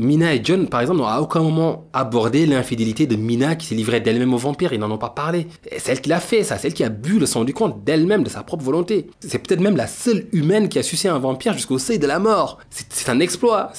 Mina et John, par exemple, n'ont à aucun moment abordé l'infidélité de Mina qui s'est livrée d'elle-même au vampire. Ils n'en ont pas parlé. C'est elle qui l'a fait, ça. C'est elle qui a bu le sang du comte d'elle-même, de sa propre volonté. C'est peut-être même la seule humaine qui a sucé un vampire jusqu'au seuil de la mort. C'est un exploit.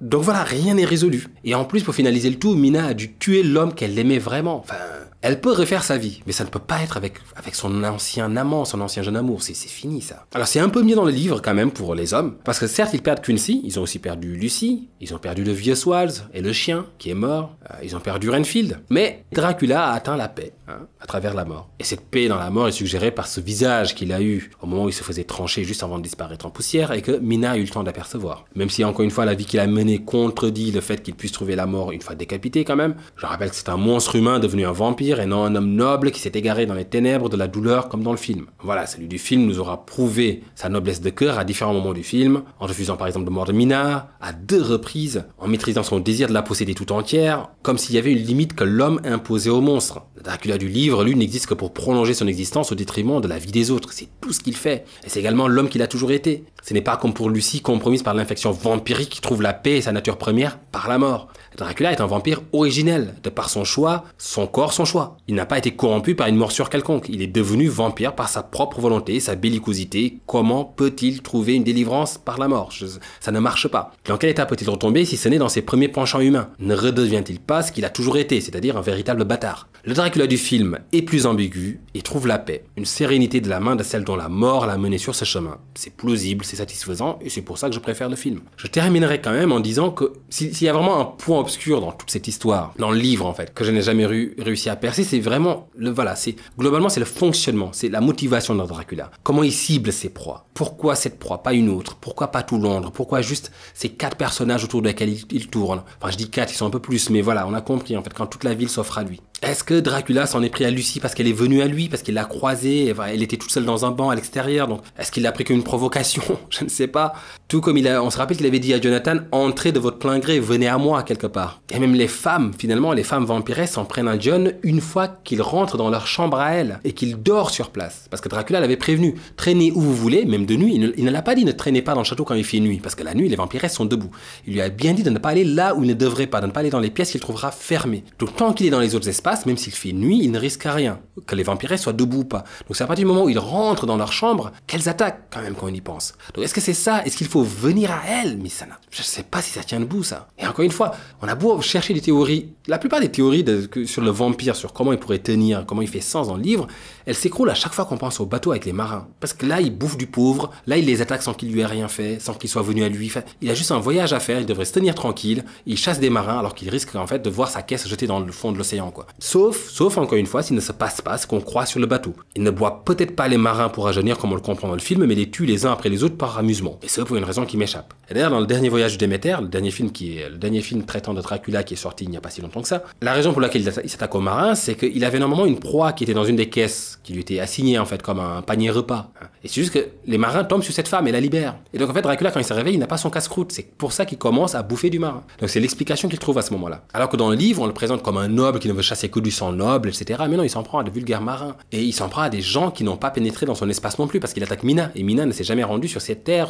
Donc voilà, rien n'est résolu. Et en plus, pour finaliser le tout, Mina a dû tuer l'homme qu'elle aimait vraiment. Enfin, elle peut refaire sa vie, mais ça ne peut pas être avec son ancien amant, son ancien jeune amour. C'est fini, ça. Alors c'est un peu mieux dans le livre quand même pour les hommes, parce que certes, ils perdent Quincy, ils ont aussi perdu Lucie, ils ont perdu le vieux Swalds et le chien qui est mort, ils ont perdu Renfield. Mais Dracula a atteint la paix, à travers la mort. Et cette paix dans la mort est suggérée par ce visage qu'il a eu au moment où il se faisait trancher juste avant de disparaître en poussière et que Mina a eu le temps d'apercevoir. Même si encore une fois la vie qu'il a menée contredit le fait qu'il puisse trouver la mort une fois décapité quand même. Je rappelle que c'est un monstre humain devenu un vampire et non un homme noble qui s'est égaré dans les ténèbres de la douleur comme dans le film. Voilà, celui du film nous aura prouvé sa noblesse de cœur à différents moments du film, en refusant par exemple de mort de Mina, à 2 reprises, en maîtrisant son désir de la posséder tout entière, comme s'il y avait une limite que l'homme imposait au monstre. Le Dracula du livre, lui, n'existe que pour prolonger son existence au détriment de la vie des autres. C'est tout ce qu'il fait. Et c'est également l'homme qu'il a toujours été. Ce n'est pas comme pour Lucie, compromise par l'infection vampirique qui trouve la paix et sa nature première par la mort. Dracula est un vampire originel, de par son choix, son corps, son choix. Il n'a pas été corrompu par une morsure quelconque. Il est devenu vampire par sa propre volonté, sa bellicosité. Comment peut-il trouver une délivrance par la mort? Ça ne marche pas. Dans quel état peut-il retomber si ce n'est dans ses premiers penchants humains? Ne redevient-il pas ce qu'il a toujours été, c'est-à-dire un véritable bâtard? Le Dracula du film est plus ambigu et trouve la paix, une sérénité de la main de celle dont la mort l'a mené sur ce chemin. C'est plausible, c'est satisfaisant et c'est pour ça que je préfère le film. Je terminerai quand même en disant que s'il y a vraiment un point obscur dans toute cette histoire, dans le livre en fait, que je n'ai jamais réussi à percer, c'est vraiment globalement c'est le fonctionnement, c'est la motivation de Dracula. Comment il cible ses proies? Pourquoi cette proie, pas une autre? Pourquoi pas tout Londres? Pourquoi juste ces 4 personnages autour desquels il tourne? Enfin, je dis 4, ils sont un peu plus, mais voilà, on a compris en fait quand toute la ville s'offre à lui. Est-ce que Dracula s'en est pris à Lucie parce qu'elle est venue à lui, parce qu'il l'a croisée, elle était toute seule dans un banc à l'extérieur, donc est-ce qu'il l'a pris qu'une provocation? Je ne sais pas. Tout comme on se rappelle qu'il avait dit à Jonathan, entrez de votre plein gré, venez à moi quelque part. Et même les femmes, finalement, les femmes vampiresses s'en prennent à John une fois qu'il rentre dans leur chambre à elle et qu'il dort sur place. Parce que Dracula l'avait prévenu, traînez où vous voulez, même de nuit. Il ne l'a pas dit ne traînez pas dans le château quand il fait nuit, parce que la nuit, les vampiresses sont debout. Il lui a bien dit de ne pas aller là où il ne devrait pas, de ne pas aller dans les pièces qu'il trouvera fermées. Donc tant qu'il est dans les autres espaces, même s'il fait nuit, il ne risque rien, que les vampiresses soient debout ou pas. Donc c'est à partir du moment où il rentre dans leur chambre qu'elles attaquent quand même quand on y pense. Donc est-ce que c'est ça? Est-ce qu'il faut venir à elle? Mais je ne sais pas si ça tient debout ça. Et encore une fois, on a beau chercher des théories, la plupart des théories sur le vampire, sur comment il pourrait tenir, comment il fait sens dans le livre, elles s'écroulent à chaque fois qu'on pense au bateau avec les marins. Parce que là, il bouffe du pauvre, là, il les attaque sans qu'il lui ait rien fait, sans qu'il soit venu à lui. Enfin, il a juste un voyage à faire, il devrait se tenir tranquille, il chasse des marins alors qu'il risque en fait de voir sa caisse jetée dans le fond de l'océan, quoi. Sauf encore une fois, s'il ne se passe pas ce qu'on croit sur le bateau. Il ne boit peut-être pas les marins pour rajeunir comme on le comprend dans le film, mais les tue les uns après les autres par amusement. Et c'est pour une raison qui m'échappe. Et d'ailleurs, dans le dernier voyage de Déméter, le dernier film traitant de Dracula qui est sorti il n'y a pas si longtemps que ça, la raison pour laquelle il s'attaque aux marins, c'est qu'il avait normalement une proie qui était dans une des caisses, qui lui était assignée en fait comme un panier repas. Et c'est juste que les marins tombent sur cette femme et la libèrent. Et donc en fait, Dracula, quand il se réveille, il n'a pas son casse-croûte. C'est pour ça qu'il commence à bouffer du marin. Donc c'est l'explication qu'il trouve à ce moment-là. Alors que dans le livre, on le présente comme un noble qui ne veut chasser que du sang noble, etc. Mais non, il s'en prend à de vulgaires marins. Et il s'en prend à des gens qui n'ont pas pénétré dans son espace non plus, parce qu'il attaque Mina. Et Mina ne s'est jamais rendue sur ses terres,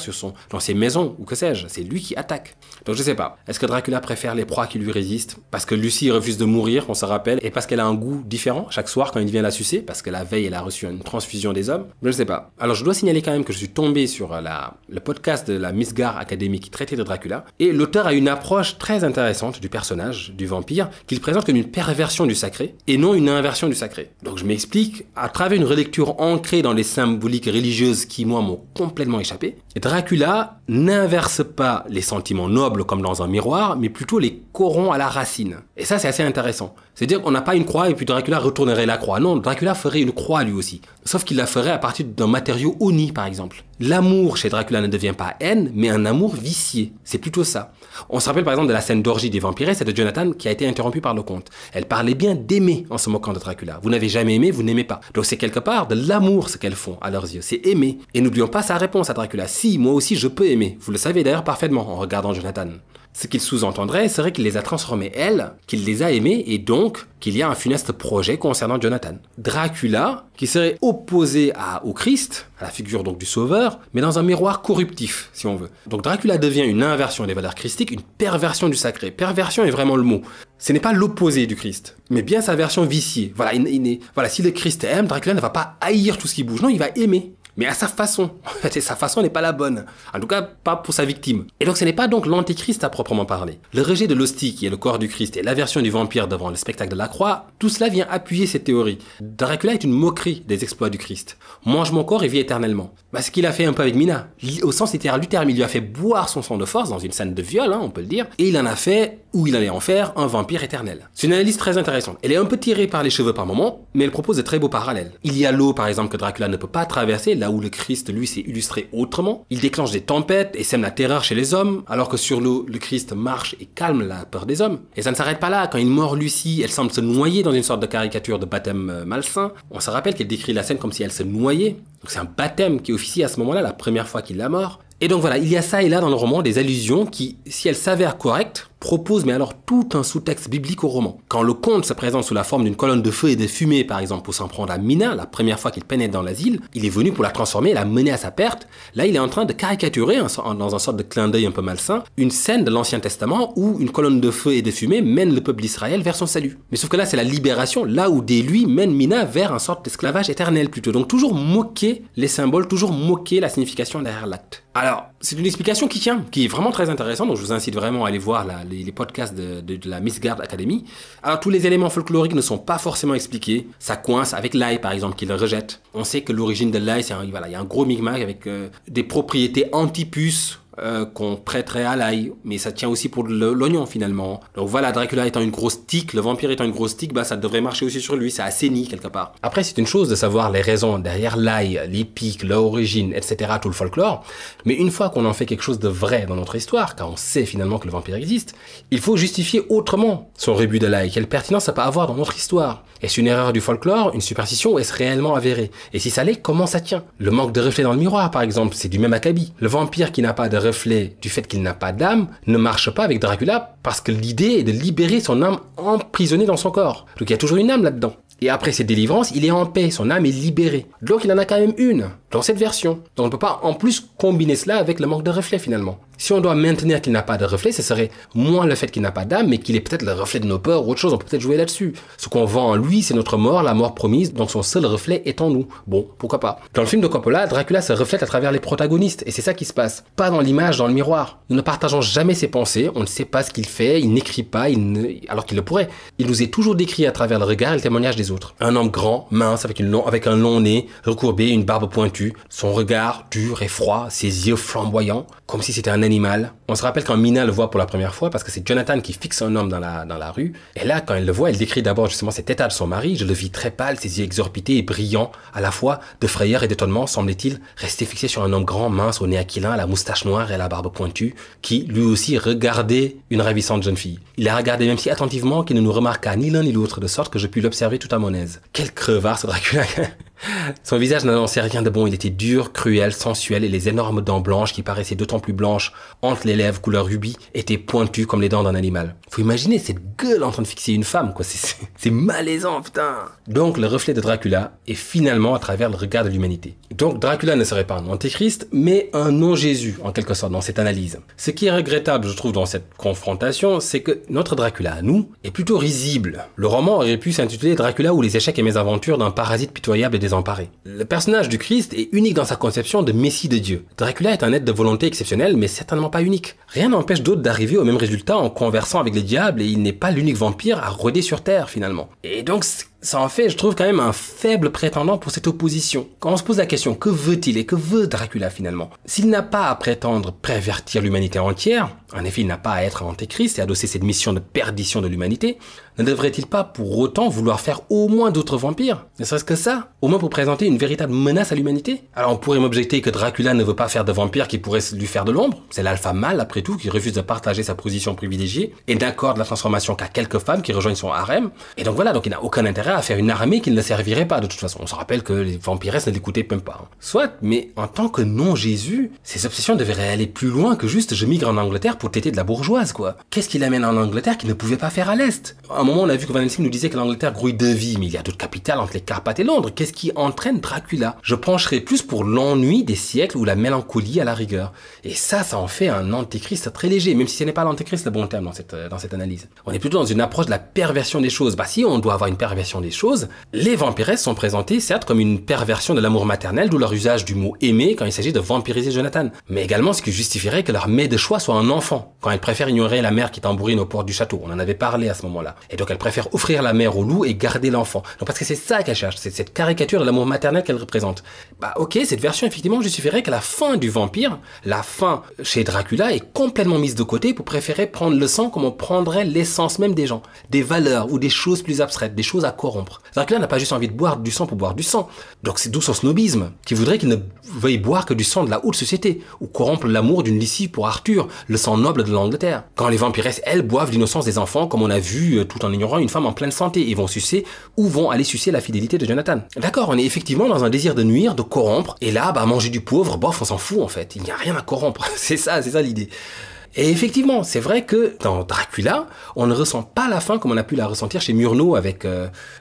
dans ses maisons, ou que sais-je. C'est lui qui attaque. Donc je sais pas. Est-ce que Dracula préfère les proies qui lui résistent? Parce que Lucie refuse de mourir, on se rappelle, et parce qu'elle a un goût différent chaque soir quand il vient la sucer, parce que la veille, elle a reçu une transfusion des hommes? Je ne sais pas. Alors je dois signaler quand même que je suis tombé sur le podcast de la Misgar Academy qui traitait de Dracula, et l'auteur a une approche très intéressante du personnage, du vampire, qu'il présente comme une perversion du sacré, et non une inversion du sacré. Donc je m'explique, à travers une relecture ancrée dans les symboliques religieuses qui, moi, m'ont complètement échappé, Dracula n'inverse pas les sentiments nobles comme dans un miroir, mais plutôt les corrompt à la racine. Et ça, c'est assez intéressant. C'est-à-dire qu'on n'a pas une croix et puis Dracula retournerait la croix. Non, Dracula ferait une croix lui aussi. Sauf qu'il la ferait à partir d'un matériau honni, par exemple. L'amour chez Dracula ne devient pas haine, mais un amour vicié. C'est plutôt ça. On se rappelle par exemple de la scène d'orgie des vampires, c'est de Jonathan qui a été interrompue par le comte. Elle parlait bien d'aimer en se moquant de Dracula. Vous n'avez jamais aimé, vous n'aimez pas. Donc c'est quelque part de l'amour ce qu'elles font à leurs yeux. C'est aimer. Et n'oublions pas sa réponse à Dracula. Si, moi aussi je peux aimer. Vous le savez d'ailleurs parfaitement en regardant Jonathan. Ce qu'il sous-entendrait serait qu'il les a transformées, elle, qu'il les a aimées, et donc qu'il y a un funeste projet concernant Jonathan. Dracula, qui serait opposé au Christ, à la figure donc du sauveur, mais dans un miroir corruptif, si on veut. Donc Dracula devient une inversion des valeurs christiques, une perversion du sacré. Perversion est vraiment le mot. Ce n'est pas l'opposé du Christ, mais bien sa version viciée. Voilà, voilà, si le Christ aime, Dracula ne va pas haïr tout ce qui bouge, non, il va aimer. Mais à sa façon. En fait, sa façon n'est pas la bonne. En tout cas, pas pour sa victime. Et donc, ce n'est pas donc l'antéchrist à proprement parler. Le rejet de l'hostie, qui est le corps du Christ, et l'aversion du vampire devant le spectacle de la croix, tout cela vient appuyer cette théorie. Dracula est une moquerie des exploits du Christ. Mange mon corps et vis éternellement. Ce qu'il a fait un peu avec Mina. Au sens littéral du terme, il lui a fait boire son sang de force dans une scène de viol, on peut le dire, et il en a fait, ou il allait en faire, un vampire éternel. C'est une analyse très intéressante. Elle est un peu tirée par les cheveux par moments, mais elle propose de très beaux parallèles. Il y a l'eau, par exemple, que Dracula ne peut pas traverser, là où le Christ, lui, s'est illustré autrement. Il déclenche des tempêtes et sème la terreur chez les hommes, alors que sur l'eau, le Christ marche et calme la peur des hommes. Et ça ne s'arrête pas là. Quand il mord Lucie, elle semble se noyer dans une sorte de caricature de baptême malsain. On se rappelle qu'elle décrit la scène comme si elle se noyait. Donc c'est un baptême qui officie à ce moment-là, la première fois qu'il la mord. Et donc voilà, il y a ça et là dans le roman des allusions qui, si elles s'avèrent correctes, proposent mais alors tout un sous-texte biblique au roman. Quand le conte se présente sous la forme d'une colonne de feu et de fumée, par exemple, pour s'en prendre à Mina, la première fois qu'il pénètre dans l'asile, il est venu pour la transformer et la mener à sa perte. Là, il est en train de caricaturer, dans un sorte de clin d'œil un peu malsain, une scène de l'Ancien Testament où une colonne de feu et de fumée mène le peuple d'Israël vers son salut. Mais sauf que là, c'est la libération, là où dès lui mène Mina vers une sorte d'esclavage éternel plutôt. Donc toujours moquer les symboles, toujours moquer la signification derrière l'acte. Alors, c'est une explication qui tient, qui est vraiment très intéressante, donc je vous incite vraiment à aller voir les podcasts de la Midgard Academy. Alors tous les éléments folkloriques ne sont pas forcément expliqués. Ça coince avec l'ail par exemple, qu'il rejette. On sait que l'origine de l'ail, il y a un gros micmac avec des propriétés anti-puces qu'on prêterait à l'ail, mais ça tient aussi pour l'oignon finalement. Donc voilà, Dracula étant une grosse tique, le vampire étant une grosse tique, ça devrait marcher aussi sur lui, ça assainit quelque part. Après, c'est une chose de savoir les raisons derrière l'ail, les pics, leur origine, etc., tout le folklore, mais une fois qu'on en fait quelque chose de vrai dans notre histoire, car on sait finalement que le vampire existe, il faut justifier autrement son rebut de l'ail, quelle pertinence ça peut avoir dans notre histoire. Est-ce une erreur du folklore, une superstition, ou est-ce réellement avéré? Et si ça l'est, comment ça tient? Le manque de reflet dans le miroir, par exemple, c'est du même acabit. Le vampire qui n'a pas de reflet du fait qu'il n'a pas d'âme ne marche pas avec Dracula parce que l'idée est de libérer son âme emprisonnée dans son corps. Donc il y a toujours une âme là-dedans. Et après cette délivrance, il est en paix, son âme est libérée. Donc il en a quand même une dans cette version. Donc on ne peut pas en plus combiner cela avec le manque de reflet finalement. Si on doit maintenir qu'il n'a pas de reflet, ce serait moins le fait qu'il n'a pas d'âme, mais qu'il est peut-être le reflet de nos peurs ou autre chose. On peut peut-être jouer là-dessus. Ce qu'on vend en lui, c'est notre mort, la mort promise, donc son seul reflet est en nous. Bon, pourquoi pas. Dans le film de Coppola, Dracula se reflète à travers les protagonistes, et c'est ça qui se passe. Pas dans l'image, dans le miroir. Nous ne partageons jamais ses pensées, on ne sait pas ce qu'il fait, il n'écrit pas, alors qu'il le pourrait. Il nous est toujours décrit à travers le regard et le témoignage des autres. Un homme grand, mince, avec un long nez, recourbé, une barbe pointue, son regard dur et froid, ses yeux flamboyants, comme si c'était un animal. On se rappelle quand Mina le voit pour la première fois, parce que c'est Jonathan qui fixe un homme dans la rue. Et là, quand elle le voit, elle décrit d'abord justement cet état de son mari. Je le vis très pâle, ses yeux exorbités et brillants, à la fois de frayeur et d'étonnement, semblait-il, rester fixé sur un homme grand, mince, au nez aquilin, à la moustache noire et à la barbe pointue, qui, lui aussi, regardait une ravissante jeune fille. Il la regardait même si attentivement qu'il ne nous remarqua ni l'un ni l'autre, de sorte que je pus l'observer tout à mon aise. Quel crevard ce Dracula. Son visage n'annonçait rien de bon, il était dur, cruel, sensuel, et les énormes dents blanches qui paraissaient d'autant plus blanches entre les lèvres couleur rubis étaient pointues comme les dents d'un animal. Faut imaginer cette gueule en train de fixer une femme, quoi. C'est malaisant, putain. Donc le reflet de Dracula est finalement à travers le regard de l'humanité. Donc Dracula ne serait pas un antéchrist, mais un non-Jésus, en quelque sorte, dans cette analyse. Ce qui est regrettable, je trouve, dans cette confrontation, c'est que notre Dracula, à nous, est plutôt risible. Le roman aurait pu s'intituler Dracula ou les échecs et mésaventures d'un parasite pitoyable et désemparé. Le personnage du Christ est unique dans sa conception de Messie de Dieu. Dracula est un être de volonté exceptionnel, mais certainement pas unique. Rien n'empêche d'autres d'arriver au même résultat en conversant avec les diables, et il n'est pas l'unique vampire à rôder sur Terre, finalement. Et donc, ça en fait, je trouve, quand même un faible prétendant pour cette opposition. Quand on se pose la question, que veut-il et que veut Dracula finalement? S'il n'a pas à prétendre pervertir l'humanité entière, en effet, il n'a pas à être antéchrist et adosser cette mission de perdition de l'humanité, ne devrait-il pas pour autant vouloir faire au moins d'autres vampires? Ne serait-ce que ça? Au moins pour présenter une véritable menace à l'humanité? Alors on pourrait m'objecter que Dracula ne veut pas faire de vampires qui pourraient lui faire de l'ombre. C'est l'alpha mâle, après tout, qui refuse de partager sa position privilégiée et n'accorde la transformation qu'à quelques femmes qui rejoignent son harem. Et donc voilà, donc il n'a aucun intérêt à faire une armée qui ne le servirait pas de toute façon. On se rappelle que les vampiresses ne l'écoutaient même pas. Soit, mais en tant que non-Jésus, ses obsessions devraient aller plus loin que juste je migre en Angleterre pour téter de la bourgeoise, quoi. Qu'est-ce qu'il amène en Angleterre qu'il ne pouvait pas faire à l'Est? À un moment, on a vu que Van Helsing nous disait que l'Angleterre grouille de vie, mais il y a d'autres capitales entre les Carpates et Londres. Qu'est-ce qui entraîne Dracula? Je pencherais plus pour l'ennui des siècles ou la mélancolie à la rigueur. Et ça en fait un antéchrist très léger, même si ce n'est pas l'antéchrist le bon terme dans cette analyse. On est plutôt dans une approche de la perversion des choses. Bah si on doit avoir une perversion des choses, les vampiresses sont présentées certes comme une perversion de l'amour maternel, d'où leur usage du mot aimer quand il s'agit de vampiriser Jonathan. Mais également ce qui justifierait que leur mets de choix soit un enfant, quand elle préfère ignorer la mère qui tambourine aux portes du château. On en avait parlé à ce moment-là. Et donc elle préfère offrir la mère au loup et garder l'enfant. Donc parce que c'est ça qu'elle cherche, c'est cette caricature de l'amour maternel qu'elle représente. Bah ok, cette version effectivement justifierait que la fin du vampire, la fin chez Dracula est complètement mise de côté pour préférer prendre le sang comme on prendrait l'essence même des gens, des valeurs ou des choses plus abstraites, des choses à corrompre. Dracula n'a pas juste envie de boire du sang pour boire du sang. Donc c'est d'où son snobisme, qui voudrait qu'il ne veuille boire que du sang de la haute société, ou corrompre l'amour d'une Lycie pour Arthur, le sang noble de l'Angleterre. Quand les vampiresses, elles, boivent l'innocence des enfants, comme on a vu, tout en ignorant une femme en pleine santé, et vont sucer, ou vont aller sucer la fidélité de Jonathan. D'accord, on est effectivement dans un désir de nuire, de corrompre, et là, bah, manger du pauvre, bof, on s'en fout en fait. Il n'y a rien à corrompre. C'est ça l'idée. Et effectivement, c'est vrai que dans Dracula, on ne ressent pas la faim comme on a pu la ressentir chez Murnau avec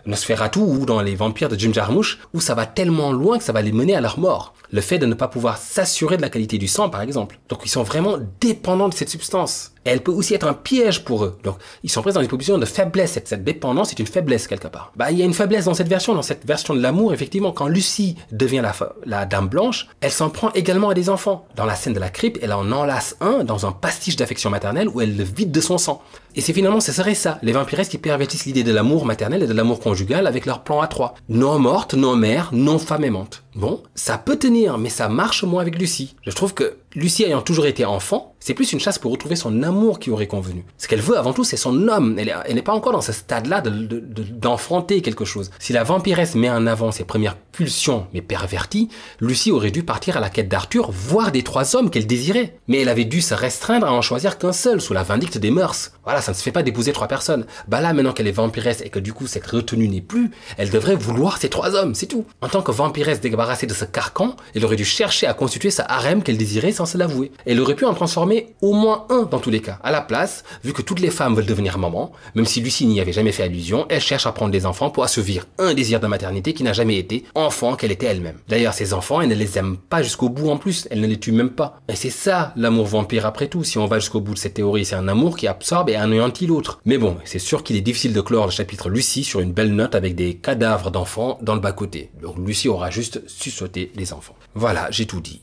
Nosferatu ou dans les vampires de Jim Jarmusch, où ça va tellement loin que ça va les mener à leur mort. Le fait de ne pas pouvoir s'assurer de la qualité du sang, par exemple. Donc ils sont vraiment dépendants de cette substance. Et elle peut aussi être un piège pour eux. Donc, ils sont présents dans une position de faiblesse. Cette dépendance est une faiblesse quelque part. Bah, il y a une faiblesse dans cette version de l'amour, effectivement. Quand Lucie devient la Dame Blanche, elle s'en prend également à des enfants. Dans la scène de la crypte, elle en enlace un dans un pastiche d'affection maternelle où elle le vide de son sang. Et c'est finalement, ce serait ça, les vampiresses qui pervertissent l'idée de l'amour maternel et de l'amour conjugal avec leur plan à trois. Non morte, non mère, non femme aimante. Bon, ça peut tenir, mais ça marche moins avec Lucie. Je trouve que Lucie ayant toujours été enfant, c'est plus une chasse pour retrouver son amour qui aurait convenu. Ce qu'elle veut avant tout, c'est son homme. Elle n'est pas encore dans ce stade-là d'enfanter quelque chose. Si la vampiresse met en avant ses premières pulsions, mais perverties, Lucie aurait dû partir à la quête d'Arthur, voire des 3 hommes qu'elle désirait. Mais elle avait dû se restreindre à en choisir qu'un seul, sous la vindicte des mœurs. Voilà, ça ne se fait pas d'épouser 3 personnes. Bah là, maintenant qu'elle est vampiresse et que du coup cette retenue n'est plus, elle devrait vouloir ces 3 hommes, c'est tout. En tant que vampiresse débarrassée de ce carcan, elle aurait dû chercher à constituer sa harem qu'elle désirait sans se l'avouer. Elle aurait pu en transformer au moins un dans tous les cas. À la place, vu que toutes les femmes veulent devenir maman, même si Lucie n'y avait jamais fait allusion, elle cherche à prendre des enfants pour assouvir un désir de maternité qui n'a jamais été enfant qu'elle était elle-même. D'ailleurs, ces enfants, elle ne les aime pas jusqu'au bout en plus, elle ne les tue même pas. Et c'est ça, l'amour vampire après tout, si on va jusqu'au bout de cette théorie, c'est un amour qui absorbe et anéantit l'autre. Mais bon, c'est sûr qu'il est difficile de clore le chapitre Lucie sur une belle note avec des cadavres d'enfants dans le bas-côté. Donc Lucie aura juste suçoté les enfants. Voilà, j'ai tout dit.